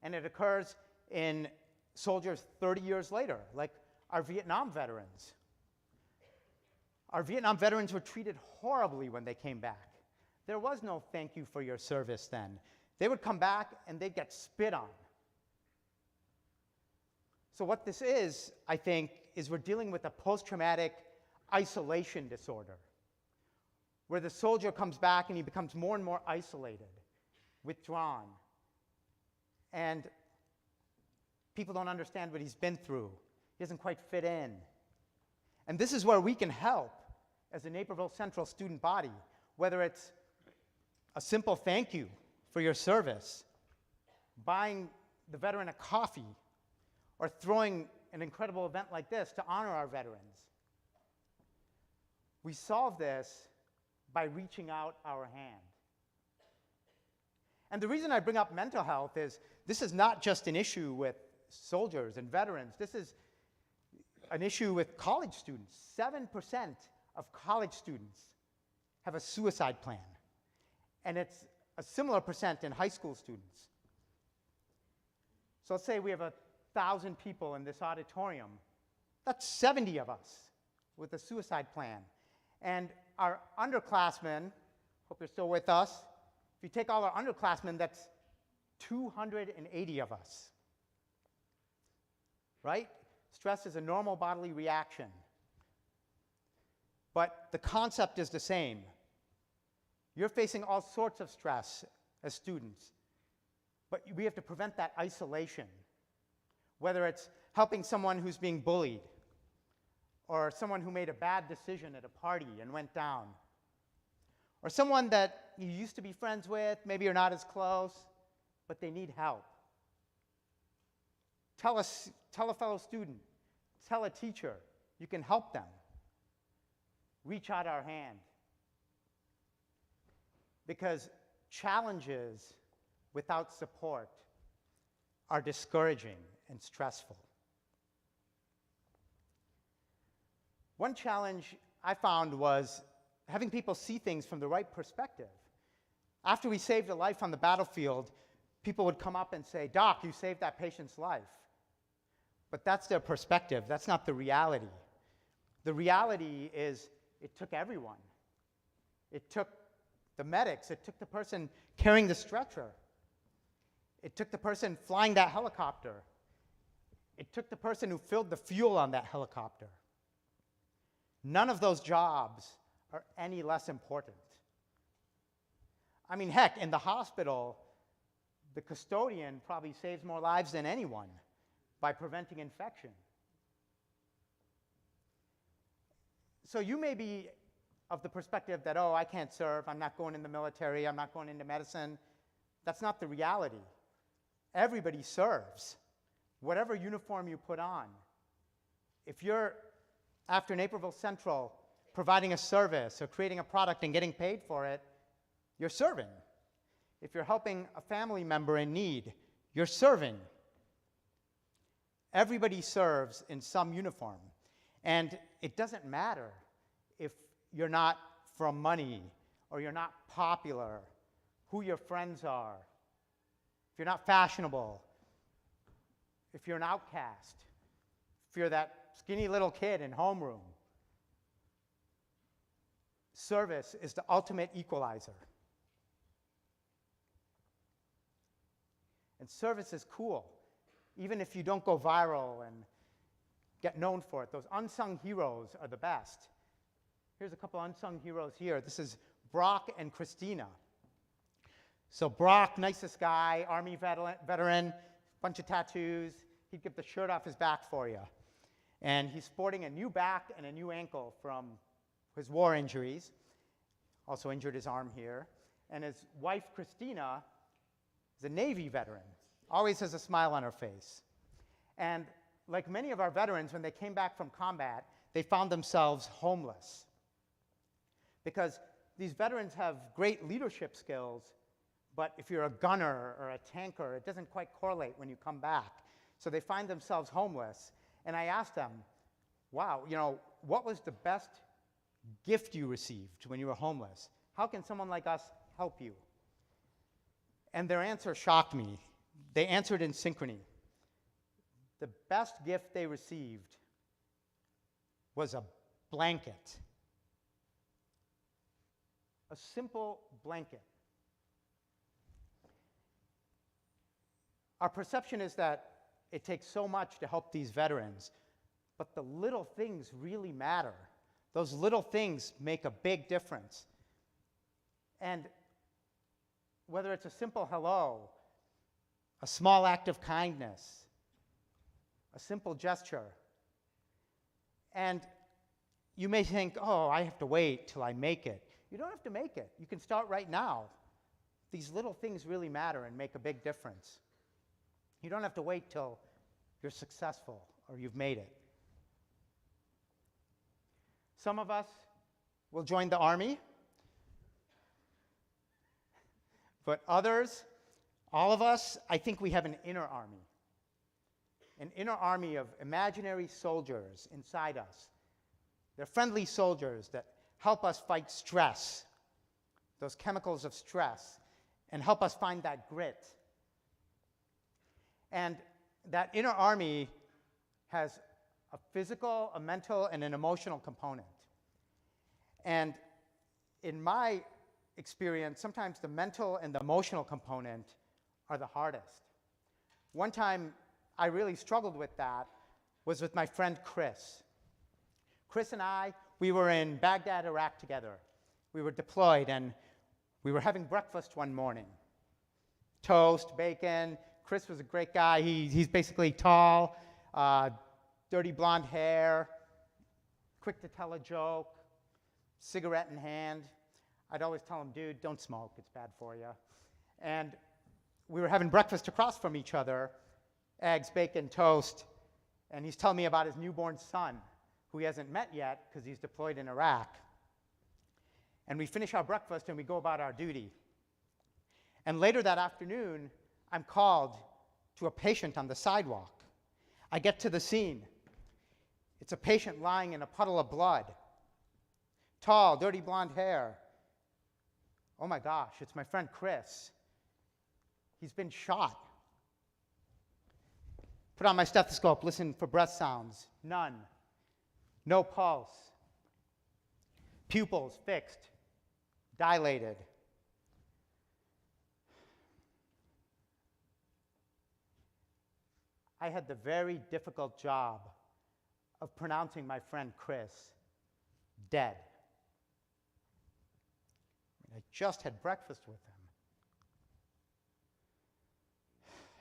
And it occurs in soldiers 30 years later, like our Vietnam veterans. Our Vietnam veterans were treated horribly when they came back. There was no thank you for your service then. They would come back and they'd get spit on. So what this is, I think, is we're dealing with a post-traumatic isolation disorder, where the soldier comes back and he becomes more and more isolated, withdrawn, and people don't understand what he's been through. He doesn't quite fit in. And this is where we can help as a Naperville Central student body, whether it's a simple thank you for your service, buying the veteran a coffee, or throwing an incredible event like this to honor our veterans. We solve this by reaching out our hand. And the reason I bring up mental health is this is not just an issue with soldiers and veterans. This is an issue with college students. 7% of college students have a suicide plan. And it's a similar percent in high school students. So let's say we have 1,000 people in this auditorium. That's 70 of us with a suicide plan. And our underclassmen, hope you're still with us, if you take all our underclassmen, that's 280 of us. Right? Stress is a normal bodily reaction. But the concept is the same. You're facing all sorts of stress as students, but we have to prevent that isolation, whether it's helping someone who's being bullied, or someone who made a bad decision at a party and went down, or someone that you used to be friends with, maybe you're not as close, but they need help. Tell a fellow student, tell a teacher, you can help them. Reach out our hand. Because challenges without support are discouraging and stressful. One challenge I found was having people see things from the right perspective. After we saved a life on the battlefield, people would come up and say, "Doc, you saved that patient's life." But that's their perspective. That's not the reality. The reality is it took everyone. It took the medics. It took the person carrying the stretcher. It took the person flying that helicopter. It took the person who filled the fuel on that helicopter. None of those jobs are any less important. I mean, heck, in the hospital, the custodian probably saves more lives than anyone by preventing infection. So you may be of the perspective that, oh, I can't serve, I'm not going in the military, I'm not going into medicine. That's not the reality. Everybody serves, whatever uniform you put on. If you're, after Naperville Central, providing a service or creating a product and getting paid for it, you're serving. If you're helping a family member in need, you're serving. Everybody serves in some uniform. And it doesn't matter if you're not from money, or you're not popular, who your friends are, if you're not fashionable, if you're an outcast, if you're that skinny little kid in homeroom. Service is the ultimate equalizer. And service is cool, even if you don't go viral and get known for it. Those unsung heroes are the best. Here's a couple unsung heroes here. This is Brock and Christina. So Brock, nicest guy, Army veteran, bunch of tattoos. He'd get the shirt off his back for you. And he's sporting a new back and a new ankle from his war injuries. Also injured his arm here. And his wife, Christina, is a Navy veteran. Always has a smile on her face. And like many of our veterans, when they came back from combat, they found themselves homeless. Because these veterans have great leadership skills, but if you're a gunner or a tanker, it doesn't quite correlate when you come back. So they find themselves homeless. And I asked them, wow, what was the best gift you received when you were homeless? How can someone like us help you? And their answer shocked me. They answered in synchrony. The best gift they received was a blanket a simple blanket. Our perception is that it takes so much to help these veterans, but the little things really matter. Those little things make a big difference. And whether it's a simple hello, a small act of kindness, a simple gesture, and you may think, oh, I have to wait till I make it. You don't have to make it. You can start right now. These little things really matter and make a big difference. You don't have to wait till you're successful or you've made it. Some of us will join the Army, but others, all of us, I think we have an inner army. An inner army of imaginary soldiers inside us. They're friendly soldiers that help us fight stress, those chemicals of stress, and help us find that grit. And that inner army has a physical, a mental, and an emotional component. And in my experience, sometimes the mental and the emotional component are the hardest. One time I really struggled with that was with my friend Chris. Chris and I, we were in Baghdad, Iraq together. We were deployed and we were having breakfast one morning. Toast, bacon. Chris was a great guy. He's basically tall, dirty blonde hair, quick to tell a joke, cigarette in hand. I'd always tell him, dude, don't smoke, it's bad for you. And we were having breakfast across from each other, eggs, bacon, toast, and he's telling me about his newborn son, who he hasn't met yet because he's deployed in Iraq. And we finish our breakfast and we go about our duty. And later that afternoon, I'm called to a patient on the sidewalk. I get to the scene. It's a patient lying in a puddle of blood. Tall, dirty blonde hair. Oh my gosh, it's my friend Chris. He's been shot. Put on my stethoscope, listen for breath sounds. None. No pulse. Pupils fixed, dilated. I had the very difficult job of pronouncing my friend Chris dead. I just had breakfast with him.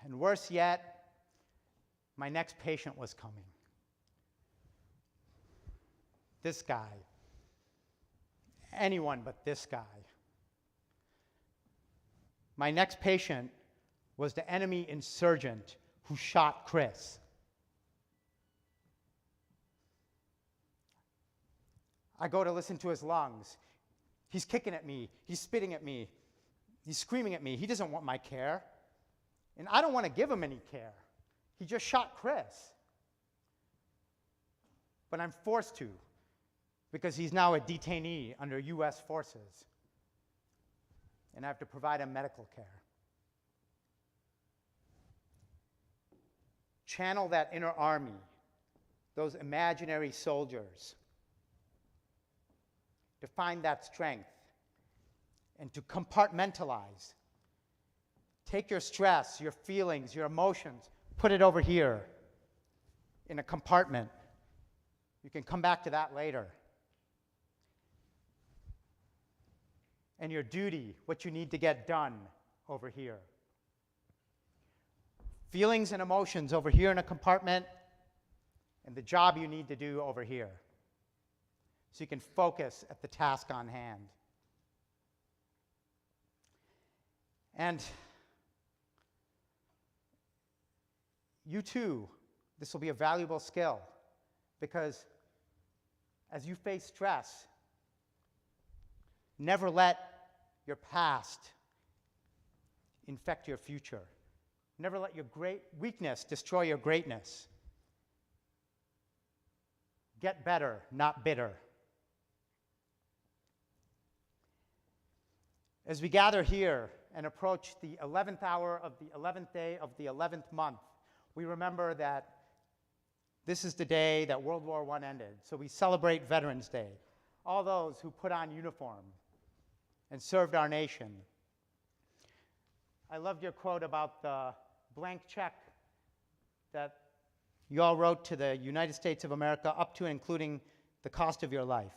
And worse yet, my next patient was coming. This guy. Anyone but this guy. My next patient was the enemy insurgent who shot Chris. I go to listen to his lungs. He's kicking at me. He's spitting at me. He's screaming at me. He doesn't want my care. And I don't want to give him any care. He just shot Chris. But I'm forced to, because he's now a detainee under US forces. And I have to provide him medical care. Channel that inner army, those imaginary soldiers, to find that strength and to compartmentalize. Take your stress, your feelings, your emotions, put it over here in a compartment. You can come back to that later. And your duty, what you need to get done, over here. Feelings and emotions over here in a compartment, and the job you need to do over here. So you can focus at the task on hand. And you too, this will be a valuable skill, because as you face stress, never let your past infect your future. Never let your great weakness destroy your greatness. Get better, not bitter. As we gather here and approach the 11th hour of the 11th day of the 11th month, we remember that this is the day that World War I ended. So we celebrate Veterans Day. All those who put on uniform, and served our nation. I loved your quote about the blank check that you all wrote to the United States of America up to and including the cost of your life.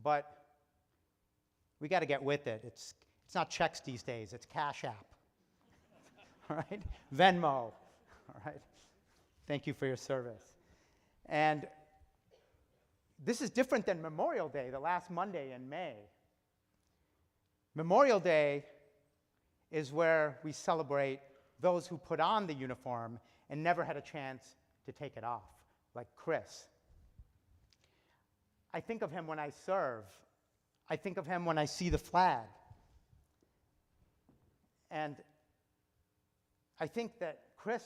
But we got to get with it. It's not checks these days, it's Cash App. All right? Venmo. All right? Thank you for your service. And this is different than Memorial Day, the last Monday in May. Memorial Day is where we celebrate those who put on the uniform and never had a chance to take it off, like Chris. I think of him when I serve. I think of him when I see the flag. And I think that Chris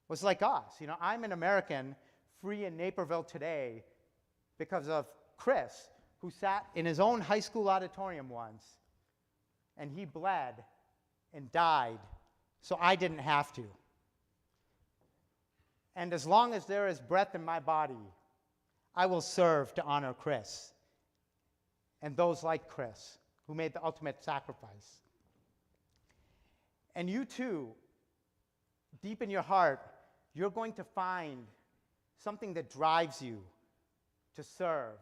was like us. You know, I'm an American free in Naperville today because of Chris, who sat in his own high school auditorium once, and he bled and died, so I didn't have to. And as long as there is breath in my body, I will serve to honor Chris and those like Chris who made the ultimate sacrifice. And you too, deep in your heart, you're going to find something that drives you to serve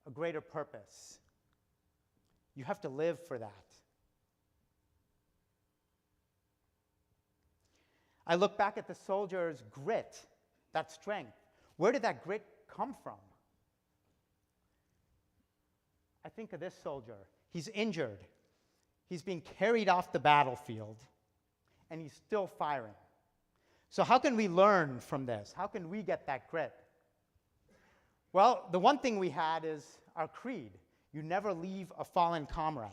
a greater purpose. You have to live for that. I look back at the soldier's grit, that strength. Where did that grit come from? I think of this soldier. He's injured. He's being carried off the battlefield, and he's still firing. So how can we learn from this? How can we get that grit? Well, the one thing we had is our creed. You never leave a fallen comrade.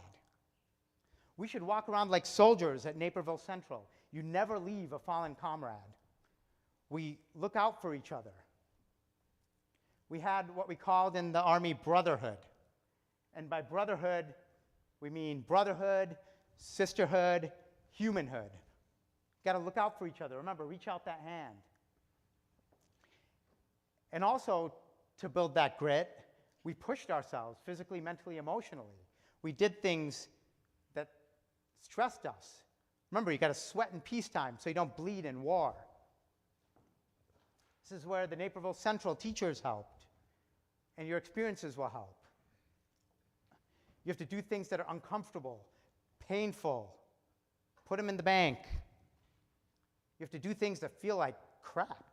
We should walk around like soldiers at Naperville Central. You never leave a fallen comrade. We look out for each other. We had what we called in the Army brotherhood. And by brotherhood, we mean brotherhood, sisterhood, humanhood. Got to look out for each other. Remember, reach out that hand. And also, to build that grit, we pushed ourselves physically, mentally, emotionally. We did things that stressed us. Remember, you got to sweat in peacetime so you don't bleed in war. This is where the Naperville Central teachers helped, and your experiences will help. You have to do things that are uncomfortable, painful. Put them in the bank. You have to do things that feel like crap.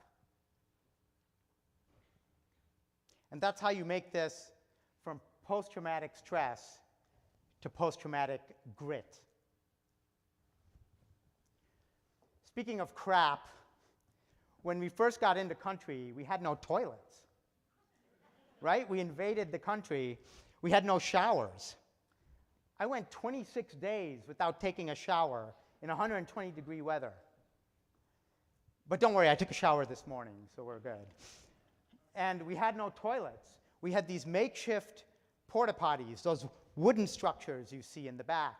And that's how you make this from post-traumatic stress to post-traumatic grit. Speaking of crap, when we first got into country, we had no toilets, right? We invaded the country. We had no showers. I went 26 days without taking a shower in 120-degree weather. But don't worry, I took a shower this morning, so we're good. And we had no toilets. We had these makeshift porta potties, those wooden structures you see in the back.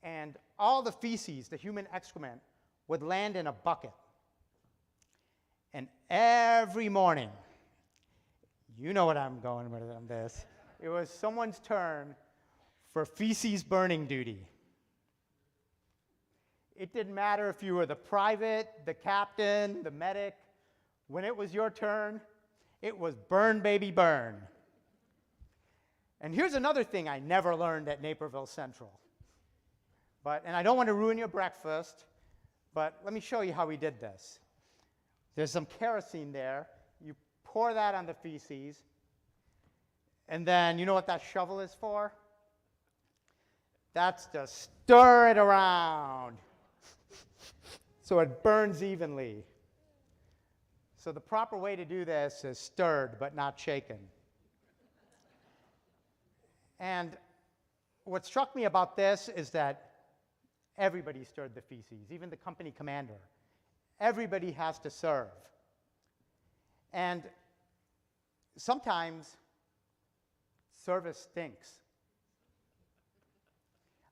And all the feces, the human excrement, would land in a bucket. And every morning, you know what I'm going with on this, it was someone's turn for feces burning duty. It didn't matter if you were the private, the captain, the medic. When it was your turn, it was burn, baby, burn. And here's another thing I never learned at Naperville Central. And I don't want to ruin your breakfast, but let me show you how we did this. There's some kerosene there. You pour that on the feces, and then you know what that shovel is for? That's to stir it around so it burns evenly. So the proper way to do this is stirred but not shaken. And what struck me about this is that everybody stirred the feces, even the company commander. Everybody has to serve. And sometimes service stinks.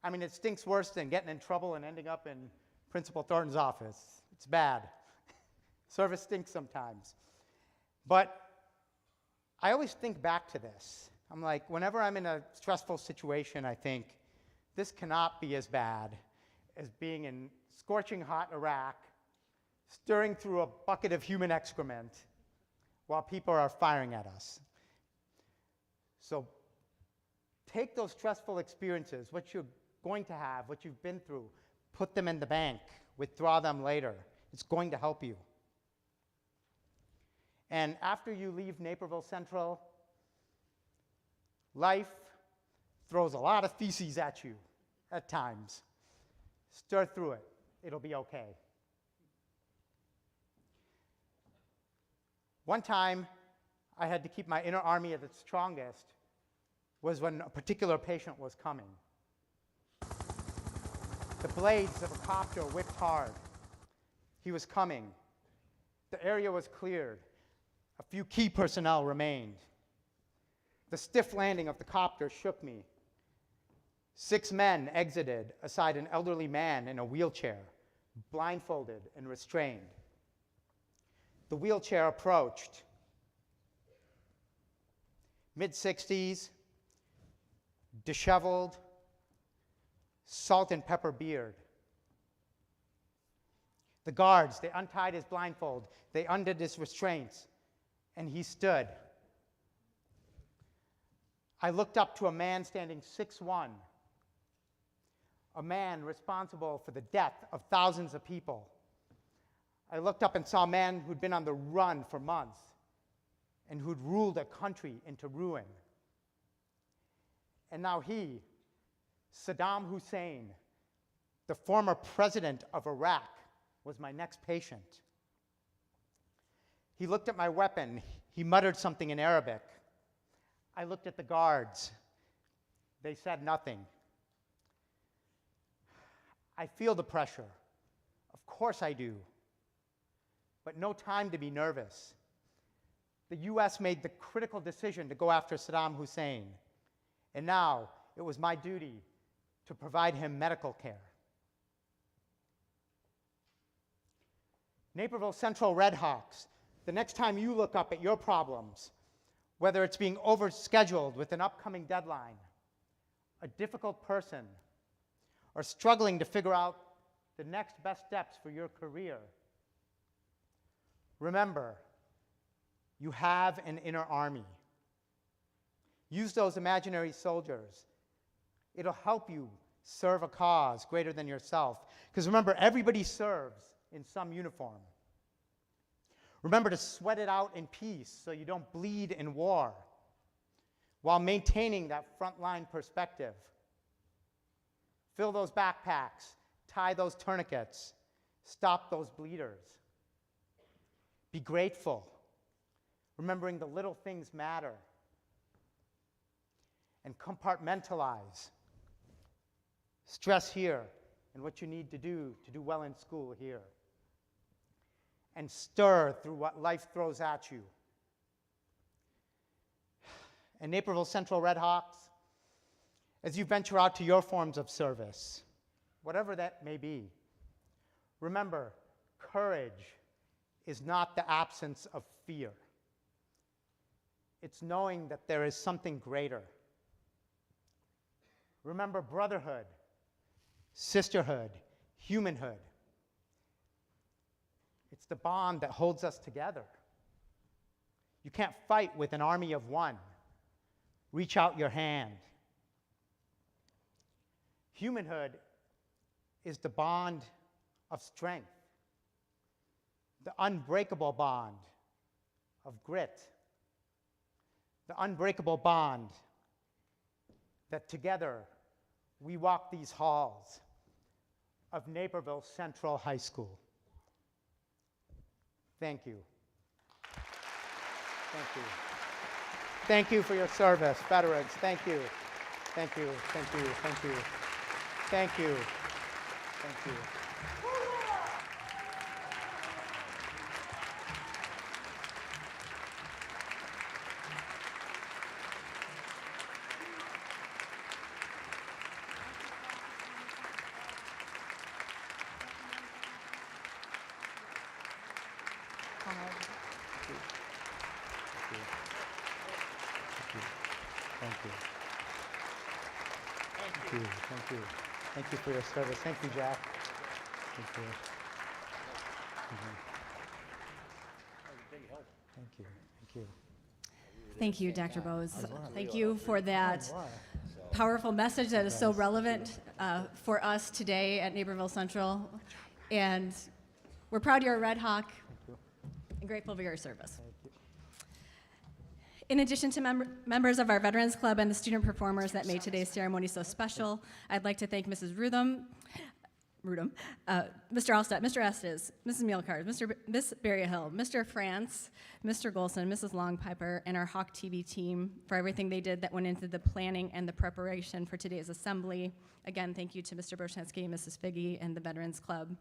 I mean, it stinks worse than getting in trouble and ending up in Principal Thornton's office. It's bad. Service stinks sometimes. But I always think back to this. I'm like, whenever I'm in a stressful situation, I think, this cannot be as bad as being in scorching hot Iraq, stirring through a bucket of human excrement while people are firing at us. So take those stressful experiences, what you're going to have, what you've been through, put them in the bank, withdraw them later. It's going to help you. And after you leave Naperville Central, life throws a lot of feces at you at times. Stir through it. It'll be okay. One time, I had to keep my inner army at its strongest was when a particular patient was coming. The blades of a copter whipped hard. He was coming. The area was cleared. A few key personnel remained. The stiff landing of the copter shook me. 6 men exited aside an elderly man in a wheelchair, blindfolded and restrained. The wheelchair approached. Mid-60s, disheveled, salt and pepper beard. The guards, they untied his blindfold, they undid his restraints, and he stood. I looked up to a man standing 6'1", a man responsible for the death of thousands of people. I looked up and saw a man who'd been on the run for months and who'd ruled a country into ruin. And now he, Saddam Hussein, the former president of Iraq, was my next patient. He looked at my weapon. He muttered something in Arabic. I looked at the guards. They said nothing. I feel the pressure. Of course I do. But no time to be nervous. The US made the critical decision to go after Saddam Hussein. And now it was my duty to provide him medical care. Naperville Central Redhawks, the next time you look up at your problems, whether it's being overscheduled with an upcoming deadline, a difficult person, or struggling to figure out the next best steps for your career, remember, you have an inner army. Use those imaginary soldiers. It'll help you serve a cause greater than yourself. Because remember, everybody serves in some uniform. Remember to sweat it out in peace so you don't bleed in war while maintaining that frontline perspective. Fill those backpacks, tie those tourniquets, stop those bleeders. Be grateful, remembering the little things matter. And compartmentalize. Stress here and what you need to do well in school here. And stir through what life throws at you. And Naperville Central Redhawks, as you venture out to your forms of service, whatever that may be, remember, courage is not the absence of fear. It's knowing that there is something greater. Remember brotherhood, sisterhood, humanhood. It's the bond that holds us together. You can't fight with an army of one. Reach out your hand. Humanhood is the bond of strength, the unbreakable bond of grit, the unbreakable bond that together we walk these halls of Naperville Central High School. Thank you. Thank you. Thank you for your service, veterans. Thank you. Thank you. Thank you. Thank you. Thank you. Thank you. Thank you. Thank you. Thank you for your service. Thank you, Jack. Thank you. Thank you. Thank you. Thank you, Dr. Bose. Thank you for that powerful message that is so relevant for us today at Naperville Central. And we're proud you're a Red Hawk and grateful for your service. In addition to members of our Veterans Club and the student performers that made today's ceremony so special, I'd like to thank Mrs. Rudum, Mr. Alstead, Mr. Estes, Mrs. Mielkart, Miss Berryhill, Mr. France, Mr. Golson, Mrs. Longpiper, and our Hawk TV team for everything they did that went into the planning and the preparation for today's assembly. Again, thank you to Mr. Broshansky, Mrs. Figge, and the Veterans Club.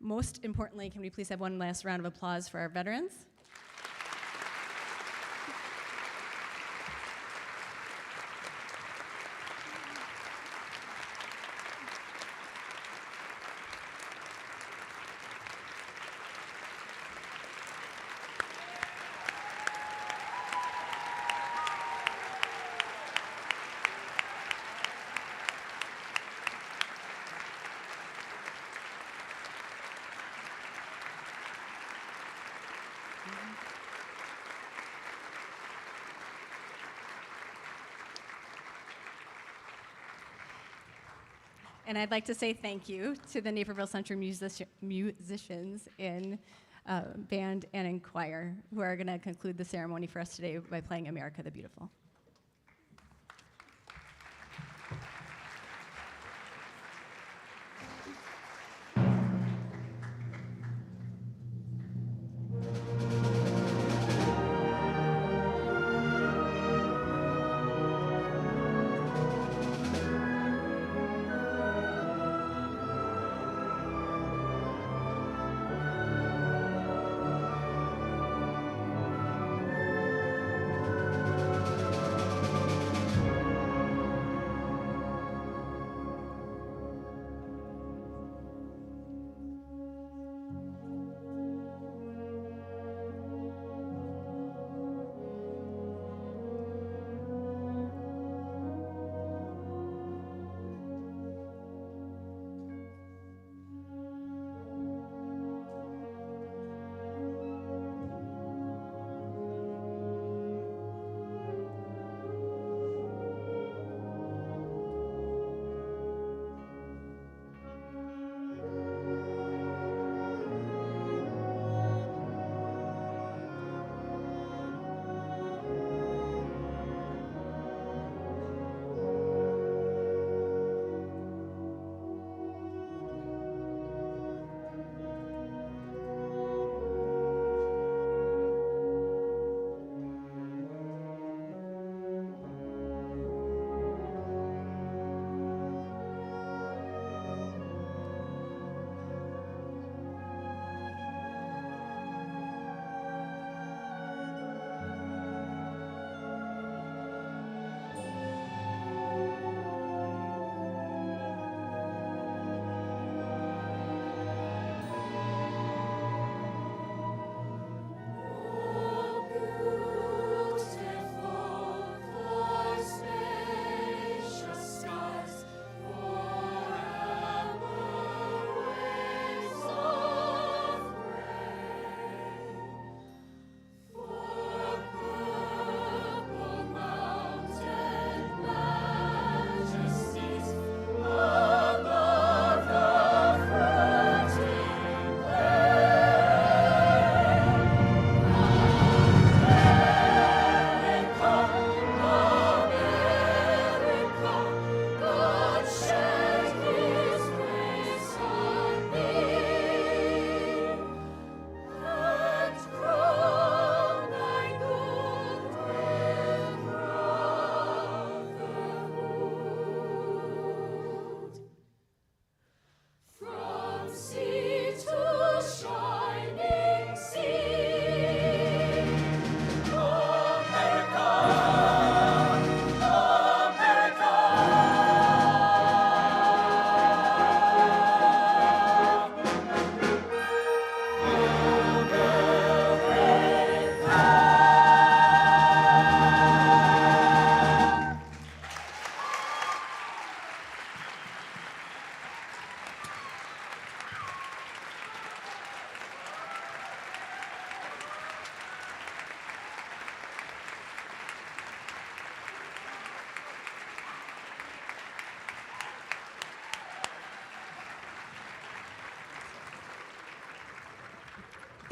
Most importantly, can we please have one last round of applause for our veterans? And I'd like to say thank you to the Naperville Central musicians in band and in choir who are going to conclude the ceremony for us today by playing America the Beautiful.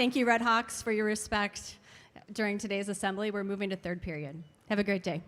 Thank you, Red Hawks, for your respect during today's assembly. We're moving to third period. Have a great day.